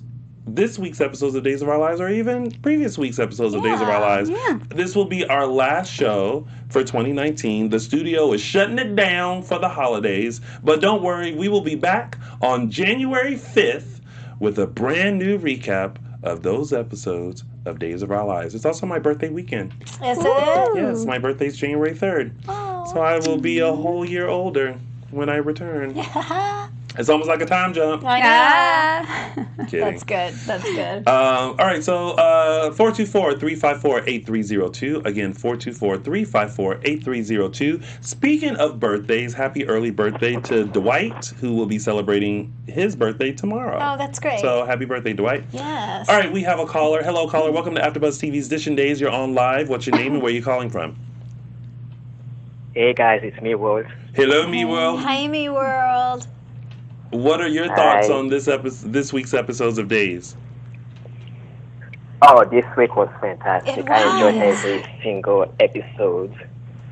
this week's episodes of Days of Our Lives, or even previous week's episodes of Days of Our Lives. Yeah. This will be our last show for 2019. The studio is shutting it down for the holidays, but don't worry, we will be back on January 5th with a brand new recap of those episodes of Days of Our Lives. It's also my birthday weekend. Is it? Yes, my birthday's January 3rd. Oh. So I will be a whole year older when I return. It's almost like a time jump. I know. Ah. Kidding. That's good. That's good. All right, so 424-354-8302. Again, 424-354-8302. Speaking of birthdays, happy early birthday to Dwight, who will be celebrating his birthday tomorrow. Oh, that's great. So happy birthday, Dwight. Yes. All right, we have a caller. Hello, caller. Welcome to AfterBuzz TV's DISHIN Days. You're on live. What's your name and where are you calling from? Hey guys, it's me, Wolf. Hello, me world. Hi, me world. What are your thoughts Hi. on this week's episodes of Days? Oh, this week was fantastic. It I enjoyed was. every single episode.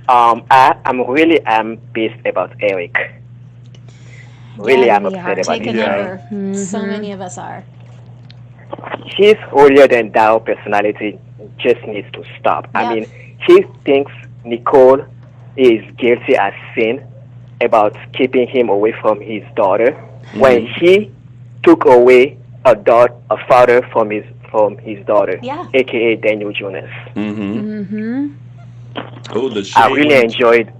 I'm really pissed about Eric. Really, Yeah, I'm we upset are. about Take a this guy. number. So many of us are. His holier than thou personality just needs to stop. I Yep. mean, he thinks Nicole is guilty as sin about keeping him away from his daughter when he took away a father from his daughter, Yeah. aka Daniel Jonas. Mm-hmm. Mm-hmm. Oh, the shade. I really enjoyed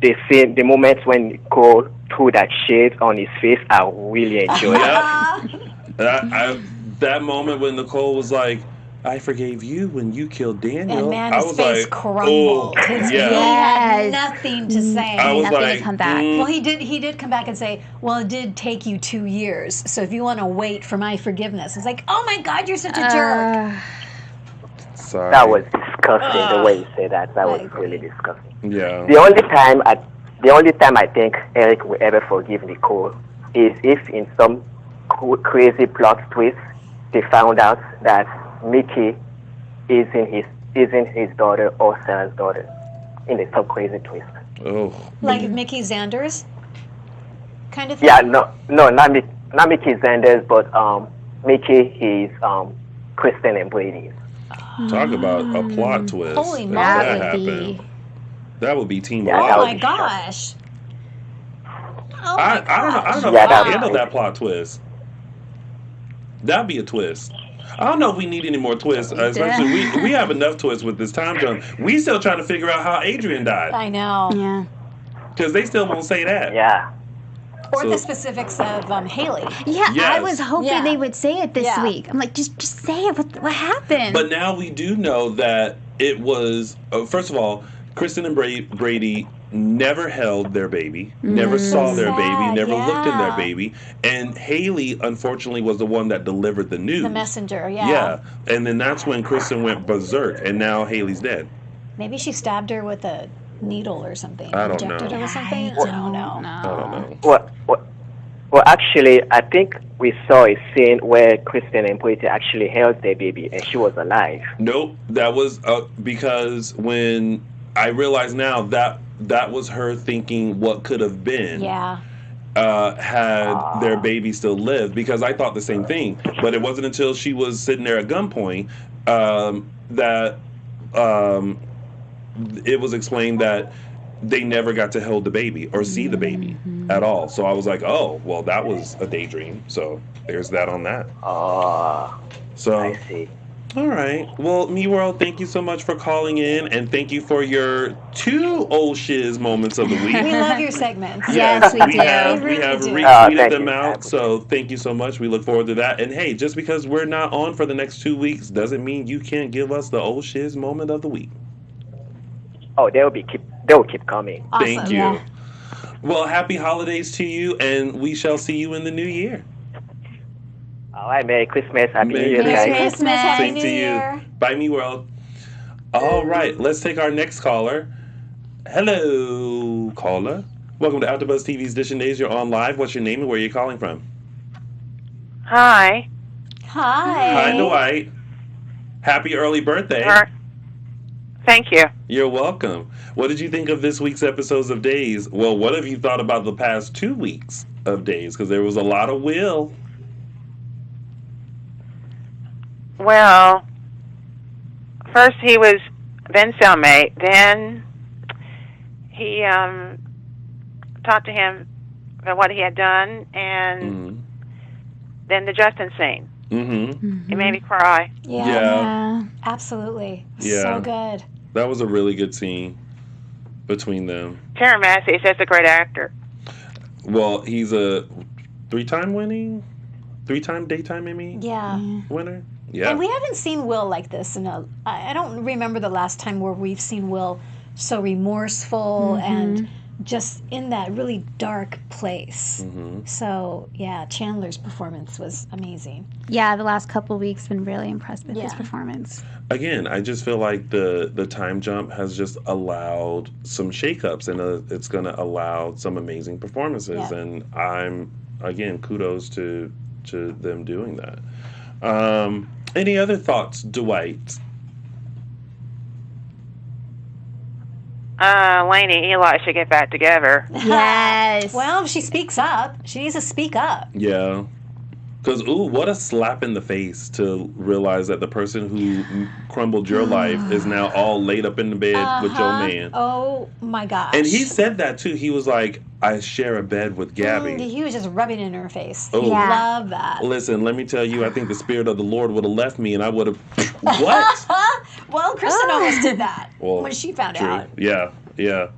the scene, the moments when Nicole threw that shade on his face. I really enjoyed it. That moment when Nicole was like, "I forgave you when you killed Daniel." And man, I his was face like, crumbled. "Oh, He yeah." had nothing to say. I was Nothing like, to come back. Well, he did come back and say, well, it did take you 2 years. So if you want to wait for my forgiveness, it's like, oh my God, you're such a jerk. Sorry. That was disgusting. The way he said that, I was agree. really disgusting. Yeah. The only time I think Eric will ever forgive Nicole is if in some crazy plot twist they found out that Mickey isn't his daughter or Sarah's daughter in a some crazy twist. Oh. Like Mickey Xander's kind of thing? Yeah, not Mickey Xander's, but Mickey is Kristen and Brady's. Talk about a plot twist. Holy if moly. that That would be. happened. That would be Team Yeah, Oh that Alive. would my be gosh. Oh I my don't know. I gosh. don't know Yeah, if I that can handle was- that plot twist. That'd be a twist. I don't know if we need any more twists. Especially we have enough twists with this time jump. We still trying to figure out how Adrian died I know. Yeah. because they still won't say that. Yeah. Or So- the specifics of Haley. Yeah, I Yes. was hoping Yeah. they would say it this Yeah. week. I'm like, just say it. What happened? But now we do know that it was first of all, Kristen and Brady never held their baby, never saw their baby, sad, never looked in their yeah. baby, and Haley unfortunately was the one that delivered the news. The messenger, yeah. Yeah, and then that's when Kristen went berserk, and now Haley's dead. Maybe she stabbed her with a needle or something. I don't Injected know. her with something. I don't know. I don't know. Well, actually, I think we saw a scene where Kristen and Brady actually held their baby and she was alive. Nope, that was because when I realize now that was her thinking what could have been. Yeah. Had their baby still lived, because I thought the same thing, but it wasn't until she was sitting there at gunpoint that it was explained that they never got to hold the baby or see the baby at all. So I was like, oh, well, that was a daydream. So there's that on that. Oh, So I see. all right. Well, Me World, thank you so much for calling in, and thank you for your 2 old shiz moments of the week. We love your segments. Yes, we do. have We really do. retweeted Thank them you. out, so thank you so much. We look forward to that. And hey, just because we're not on for the next 2 weeks doesn't mean you can't give us the old shiz moment of the week. Oh, they will keep coming. Awesome. Thank you. Yeah. Well, happy holidays to you, and we shall see you in the new year. All right, Merry Christmas, Happy New Merry Year, Merry guys. Christmas. Happy Same New to Year. you. Bye, Me World. All right, let's take our next caller. Hello, caller. Welcome to AfterBuzz TV's Dishin Days. You're on live. What's your name and where are you calling from? Hi. Hi. Hi, Dwight. Happy early birthday. Thank you. You're welcome. What did you think of this week's episodes of Days? Well, what have you thought about the past 2 weeks of Days? Because there was a lot of Will. Well, first he was Ben's cellmate. Then he talked to him about what he had done, and then the Justin scene. Mm-hmm. It made me cry. Yeah. Yeah. Absolutely. Yeah. So good. That was a really good scene between them. Terry Massey is just a great actor. Well, he's a 3-time daytime Emmy Yeah. winner. Yeah. And we haven't seen Will like this. I don't remember the last time where we've seen Will so remorseful and just in that really dark place. So, yeah, Chandler's performance was amazing. Yeah, the last couple weeks been really impressed with his Yeah. performance. Again, I just feel like the time jump has just allowed some shakeups, and it's going to allow some amazing performances. Yeah. And I'm, again, kudos to them doing that. Any other thoughts, Dwight? Lainey and Eli should get back together. Yes. Well, if she speaks up, she needs to speak up. Yeah. Because, ooh, what a slap in the face to realize that the person who crumbled your life is now all laid up in the bed with your man. Oh my gosh. And he said that too. He was like, I share a bed with Gabby. He was just rubbing it in her face. Oh. He Yeah. loved that. Listen, let me tell you, I think the Spirit of the Lord would have left me and I would have. What? Well, Kristen almost did that Well, when she found true. out. Yeah, yeah.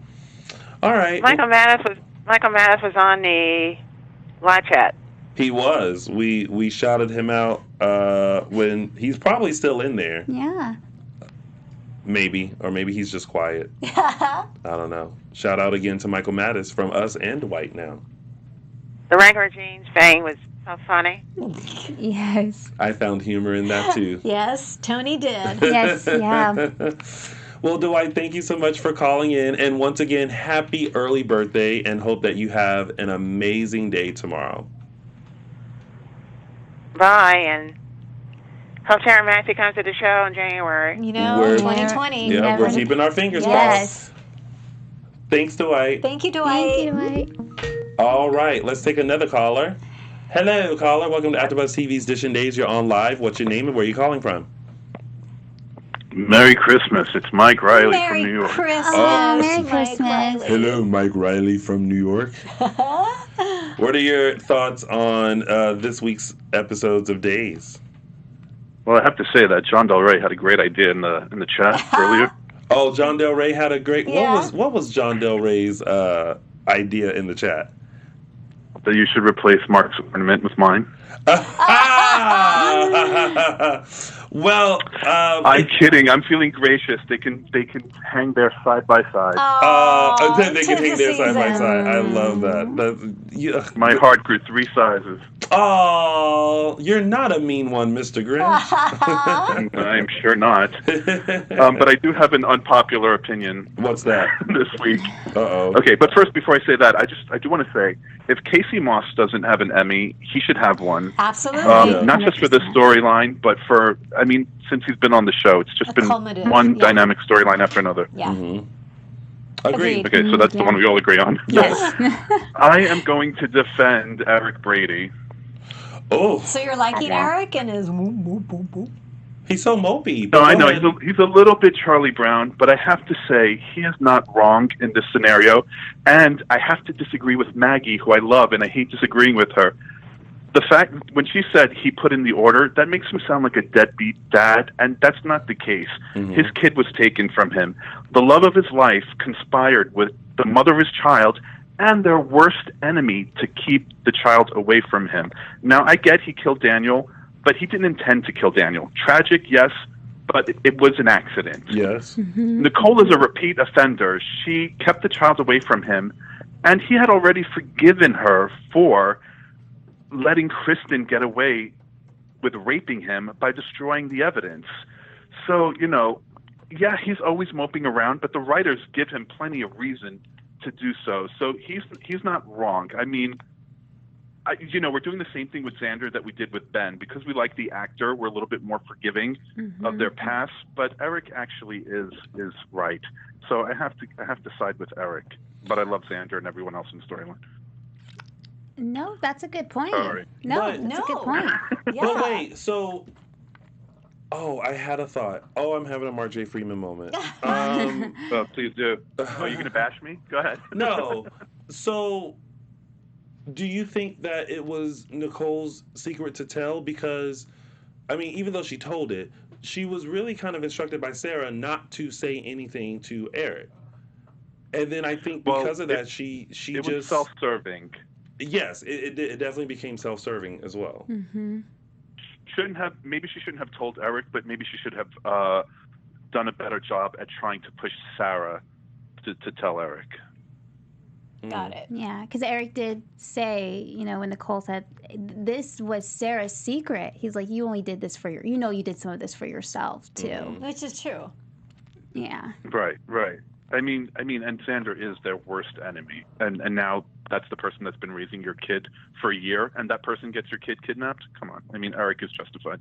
All right. Michael Maddox was on the live chat. He was. We shouted him out when he's probably still in there. Yeah. Maybe. Or maybe he's just quiet. I don't know. Shout out again to Michael Mattis from us and Dwight now. The Wrangler jeans thing was so funny. Yes. I found humor in that too. Yes, Tony did. Yes, yeah. Well, Dwight, thank you so much for calling in. And once again, happy early birthday and hope that you have an amazing day tomorrow. Bye, and hope Tara Massey comes to the show in January. You know, We're- 2020. Yeah, never- we're keeping our fingers Yes. crossed. Thanks, Dwight. Thank you, Dwight. Thank you, Dwight. All right, let's take another caller. Hello, caller. Welcome to AfterBuzz TV's Dishin Days. You're on live. What's your name and where are you calling from? Merry Christmas. It's Mike Riley Merry from New York. Christmas. Oh, Merry Mike Christmas. Riley. Hello, Mike Riley from New York. What are your thoughts on this week's episodes of Days? Well, I have to say that John Del Rey had a great idea in the chat earlier. Oh, John Del Rey had a great. Yeah. What was John Del Rey's idea in the chat? That you should replace Mark's ornament with mine. Well, I'm kidding. I'm feeling gracious. They can hang there side by side. then they can tis hang the there side by season. side. I love that. Yeah. My heart grew 3 sizes. Oh, you're not a mean one, Mr. Grinch. I'm sure not. But I do have an unpopular opinion What's that? this week. Uh-oh. Okay, but first, before I say that, I do want to say, if Casey Moss doesn't have an Emmy, he should have one. Absolutely. Not just for this storyline, but for, since he's been on the show, it's just been Culminative, one yeah. dynamic storyline after another. Yeah. Mm-hmm. Agreed. Okay, so that's the one we all agree on. Yes. I am going to defend Eric Brady. Oh, So you're liking Eric and his whoop, whoop, whoop, whoop. he's so mopey. No, I know, Go ahead. he's a little bit Charlie Brown, but I have to say, he is not wrong in this scenario. And I have to disagree with Maggie, who I love, and I hate disagreeing with her. The fact, when she said he put in the order, that makes him sound like a deadbeat dad, and that's not the case. Mm-hmm. His kid was taken from him. The love of his life conspired with the mother of his child and their worst enemy to keep the child away from him. Now, I get he killed Daniel, but he didn't intend to kill Daniel. Tragic, yes, but it was an accident. Yes. Nicole is a repeat offender. She kept the child away from him, and he had already forgiven her for letting Kristen get away with raping him by destroying the evidence. So, yeah, he's always moping around, but the writers give him plenty of reason to do so. So he's not wrong. We're doing the same thing with Xander that we did with Ben. Because we like the actor, we're a little bit more forgiving of their past, but Eric actually is right. So I have to side with Eric, but I love Xander and everyone else in the storyline. No, that's a good point. Sorry. No, But- that's a good point. But wait, so... Oh, I had a thought. Oh, I'm having a Mark J. Freeman moment. Please do. Oh, you're going to bash me? Go ahead. No. So, do you think that it was Nicole's secret to tell? Because, even though she told it, she was really kind of instructed by Sarah not to say anything to Eric. And then I think because of that, she It just... was self-serving. Yes, it definitely became self-serving as well. Mm-hmm. Maybe she shouldn't have told Eric, but maybe she should have done a better job at trying to push Sarah to tell Eric. Got it. Yeah, because Eric did say, when Nicole said this was Sarah's secret, he's like, you only did this for you did some of this for yourself too. Which is true. Yeah. Right. And Xander is their worst enemy, and now that's the person that's been raising your kid for a year, and that person gets your kid kidnapped. Come on, Eric is justified.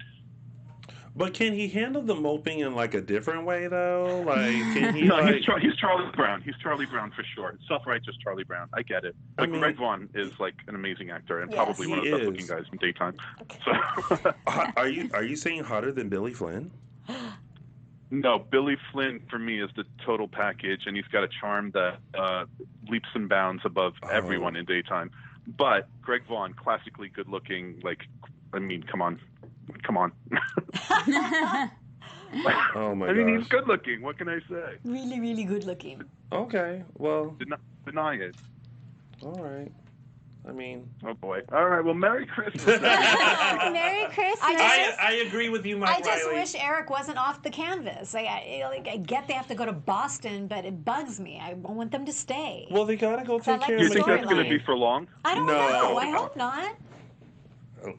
But can he handle the moping in like a different way though? Like, can he? No, like... he's Charlie Brown. He's Charlie Brown for sure. Self-righteous Charlie Brown. I get it. But Greg Vaughn is like an amazing actor and probably one of the best-looking guys in daytime. So. Are you saying hotter than Billy Flynn? No, Billy Flynn for me is the total package, and he's got a charm that leaps and bounds above everyone in daytime. But Greg Vaughn, classically good-looking. Like, I mean, come on. Oh my I mean, gosh. he's good looking. What can I say? Really, really good looking. Okay, well. Deny it. All right. I mean. Oh boy. All right. Well, Merry Christmas. Merry Christmas. I agree with you, Mike I just Riley. wish Eric wasn't off the canvas. I get they have to go to Boston, but it bugs me. I want them to stay. Well, they gotta go take care You of think that's going to storyline. be for long? I don't know. I hope not.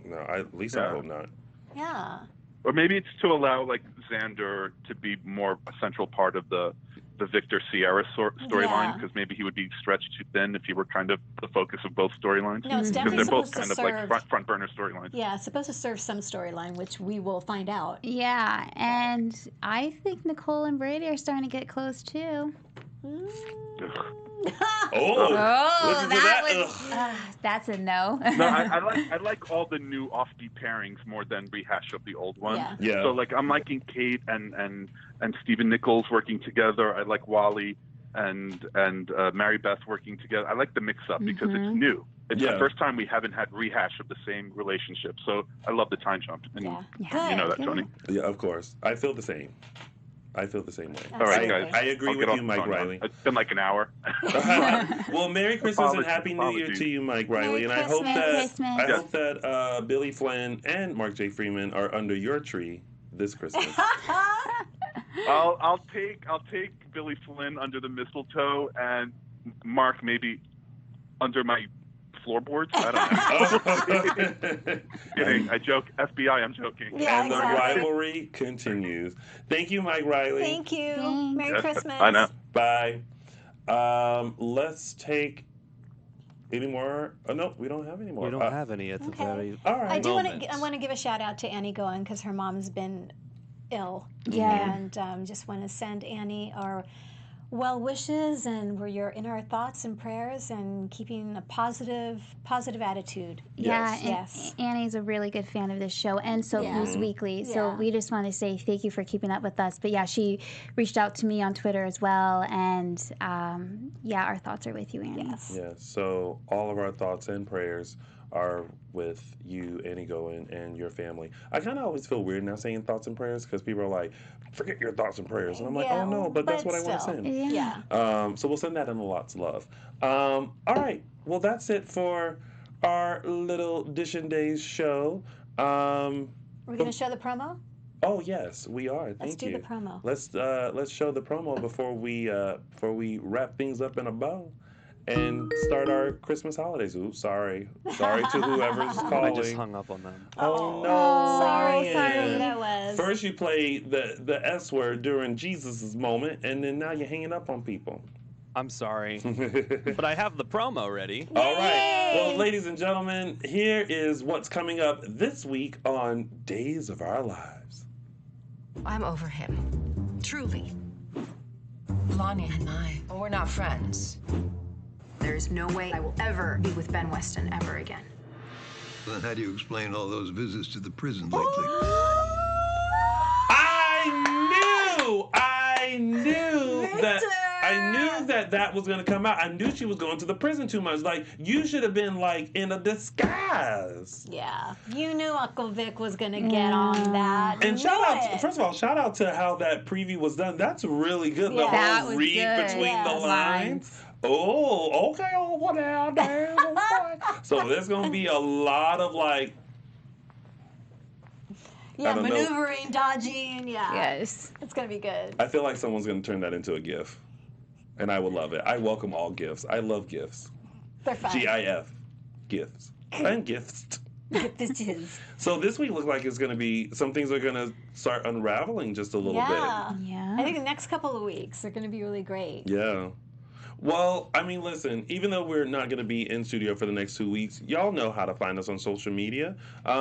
No, at least I hope not. Yeah. Or maybe it's to allow like Xander to be more a central part of the Victor Sierra storyline, because maybe he would be stretched too thin if he were kind of the focus of both storylines. No, it's because definitely they're both supposed to kind of serve- like front burner storylines. Yeah, it's supposed to serve some storyline, which we will find out. Yeah, and I think Nicole and Brady are starting to get close too. That's a no. No, I like all the new offbeat pairings more than rehash of the old ones. Yeah. So like I'm liking Kate and Stephen Nichols working together. I like Wally and Mary Beth working together. I like the mix up because it's new. It's the first time we haven't had rehash of the same relationship. So I love the time jump. And you know that, Tony. Yeah, of course. I feel the same. I feel the same way. All right, guys. I agree I'll with get off you, the Mike phone now. Riley. It's been like an hour. Well, Merry Christmas and Happy New Year Apologies. to you, Mike Riley. And I hope that Billy Flynn and Mark J. Freeman are under your tree this Christmas. I'll take Billy Flynn under the mistletoe and Mark maybe under my floorboards. I don't know. Kidding. I joke. FBI, I'm joking. Yeah, and the rivalry continues. Thank you, Mike Riley. Thank you. Merry Christmas. I know. Bye. Let's take any more. Oh, no, we don't have any more. We don't have any at the very all right. I want to give a shout out to Annie Goen because her mom's been ill. Yeah. And just want to send Annie our well wishes, and we're in our thoughts and prayers, and keeping a positive attitude. Yeah, Yes. and Annie's a really good fan of this show and Soap News Weekly. So we just want to say thank you for keeping up with us. But yeah, she reached out to me on Twitter as well, and our thoughts are with you, Annie. Yeah, so all of our thoughts and prayers are with you, Annie Goen, and your family. I kind of always feel weird now saying thoughts and prayers because people are like, forget your thoughts and prayers. And I'm like, oh no, but that's what I want to send. Yeah. So we'll send that in lots of love. All right. Well, that's it for our little DISHIN Days show. We're going to show the promo? Oh yes, we are. Let's do the promo. Let's show the promo before we wrap things up in a bow and start our Christmas holidays. Oops, sorry to whoever's calling. I just hung up on them. Oh no! Sorry Ryan. that was. First you played the S word during Jesus' moment, and then now you're hanging up on people. I'm sorry, but I have the promo ready. All right. Well, ladies and gentlemen, here is what's coming up this week on Days of Our Lives. I'm over him. Truly. Lonnie and I, we're not friends. There's no way I will ever be with Ben Weston ever again. Then how do you explain all those visits to the prison lately? I knew that was going to come out. I knew she was going to the prison too much. Like, you should have been, like, in a disguise. Yeah. You knew Uncle Vic was going to get on that. And first of all, shout out to how that preview was done. That's really good. Yeah. The That whole was read good. between the lines. Oh, okay, over there. So there's going to be a lot of, like, maneuvering, dodging, Yes. It's going to be good. I feel like someone's going to turn that into a GIF. And I would love it. I welcome all GIFs. I love GIFs. They're fun. GIF. GIFs. And GIFs. GIFs. So this week looks like it's going to be, some things are going to start unraveling just a little bit. Yeah. I think the next couple of weeks are going to be really great. Yeah. Well, I mean, listen, even though we're not going to be in studio for the next 2 weeks, y'all know how to find us on social media.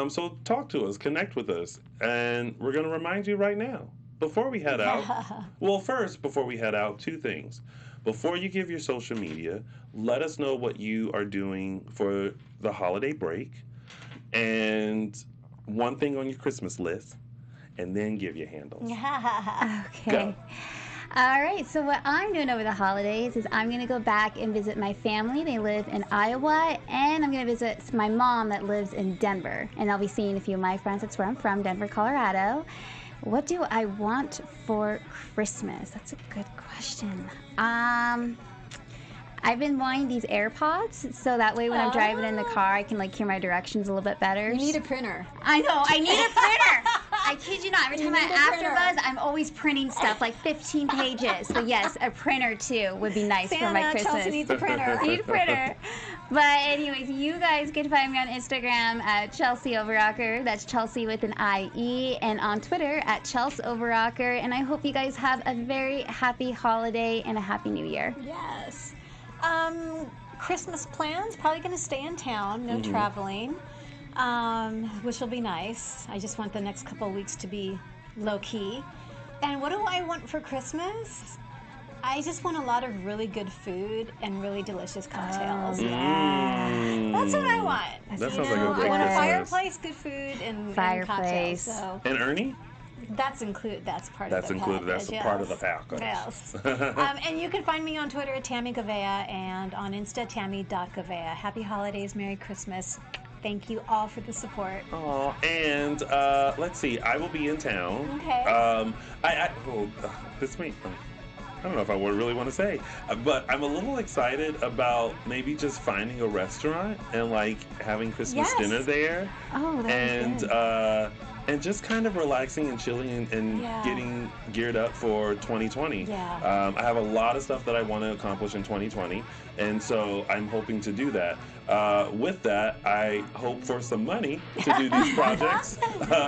So talk to us, connect with us. And we're going to remind you right now, before we head out, well, first, before we head out, 2 things. Before you give your social media, let us know what you are doing for the holiday break and 1 thing on your Christmas list, and then give your handles. Okay. Go. All right, so what I'm doing over the holidays is I'm going to go back and visit my family. They live in Iowa, and I'm going to visit my mom that lives in Denver. And I'll be seeing a few of my friends. That's where I'm from, Denver, Colorado. What do I want for Christmas? That's a good question. I've been wanting these AirPods, so that way when I'm driving in the car, I can hear my directions a little bit better. You need a printer. I know, I need a printer. I kid you not. Every time I'm AfterBuzz, I'm always printing stuff, 15 pages. So yes, a printer too would be nice for my Christmas. Chelsea needs a printer. I need a printer. But anyways, you guys can find me on Instagram at Chelsie Overocker. That's Chelsea with an I-E. And on Twitter at Chelsie Overocker. And I hope you guys have a very happy holiday and a happy new year. Yes. Christmas plans, probably going to stay in town, no traveling, which will be nice. I just want the next couple of weeks to be low-key. And what do I want for Christmas? I just want a lot of really good food and really delicious cocktails. That's what I want. That sounds like a great I want a Christmas. fireplace, good food, and cocktails. So. And Ernie? That's included. That's part That's of the included. package. That's part of the package. Yes. And you can find me on Twitter at Tami Goveia and on Insta Tami.Goveia. Happy holidays, Merry Christmas. Thank you all for the support. Oh, and let's see. I will be in town. Okay. This may. I don't know if I would really want to say, but I'm a little excited about maybe just finding a restaurant and having Christmas dinner there. Oh, that's good. And just kind of relaxing and chilling and getting geared up for 2020. Yeah. I have a lot of stuff that I want to accomplish in 2020, and so I'm hoping to do that. With that, I hope for some money to do these projects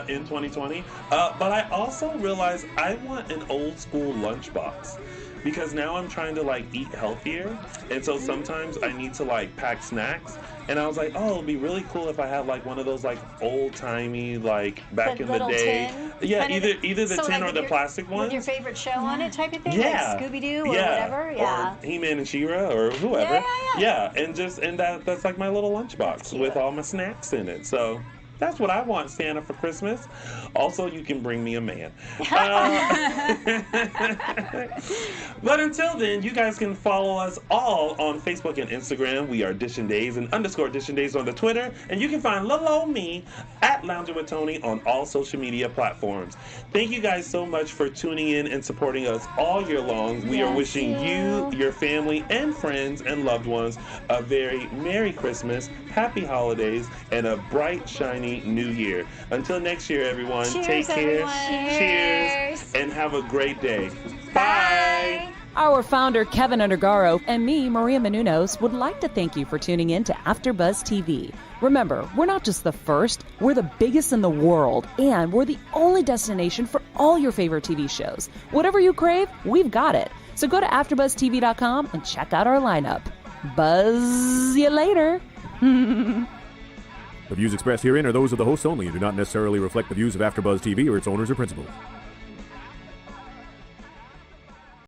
in 2020. But I also realize I want an old school lunchbox. Because now I'm trying to eat healthier, and so sometimes I need to pack snacks. And I was like, oh, it'd be really cool if I had one of those old timey back in the day. Tin? Yeah, either the tin or the plastic ones. With your favorite show on it, type of thing. Yeah, like Scooby Doo or whatever. Yeah, or He-Man and She-Ra or whoever. Yeah, and that's my little lunchbox with all my snacks in it. So. That's what I want, Santa, for Christmas. Also, you can bring me a man. But until then, you guys can follow us all on Facebook and Instagram. We are Dishin Days and _Dishin Days on the Twitter. And you can find little old me at Lounging with Tony on all social media platforms. Thank you guys so much for tuning in and supporting us all year long. We are wishing you, your family, and friends and loved ones a very Merry Christmas, Happy Holidays, and a bright, shiny New Year. Until next year, everyone. Cheers, take care. everyone. Cheers. And have a great day. Bye. Our founder, Kevin Undergaro, and me, Maria Menounos, would like to thank you for tuning in to AfterBuzz TV. Remember, we're not just the first, we're the biggest in the world, and we're the only destination for all your favorite TV shows. Whatever you crave, we've got it. So go to AfterBuzzTV.com and check out our lineup. Buzz you later. The views expressed herein are those of the hosts only and do not necessarily reflect the views of AfterBuzz TV or its owners or principals.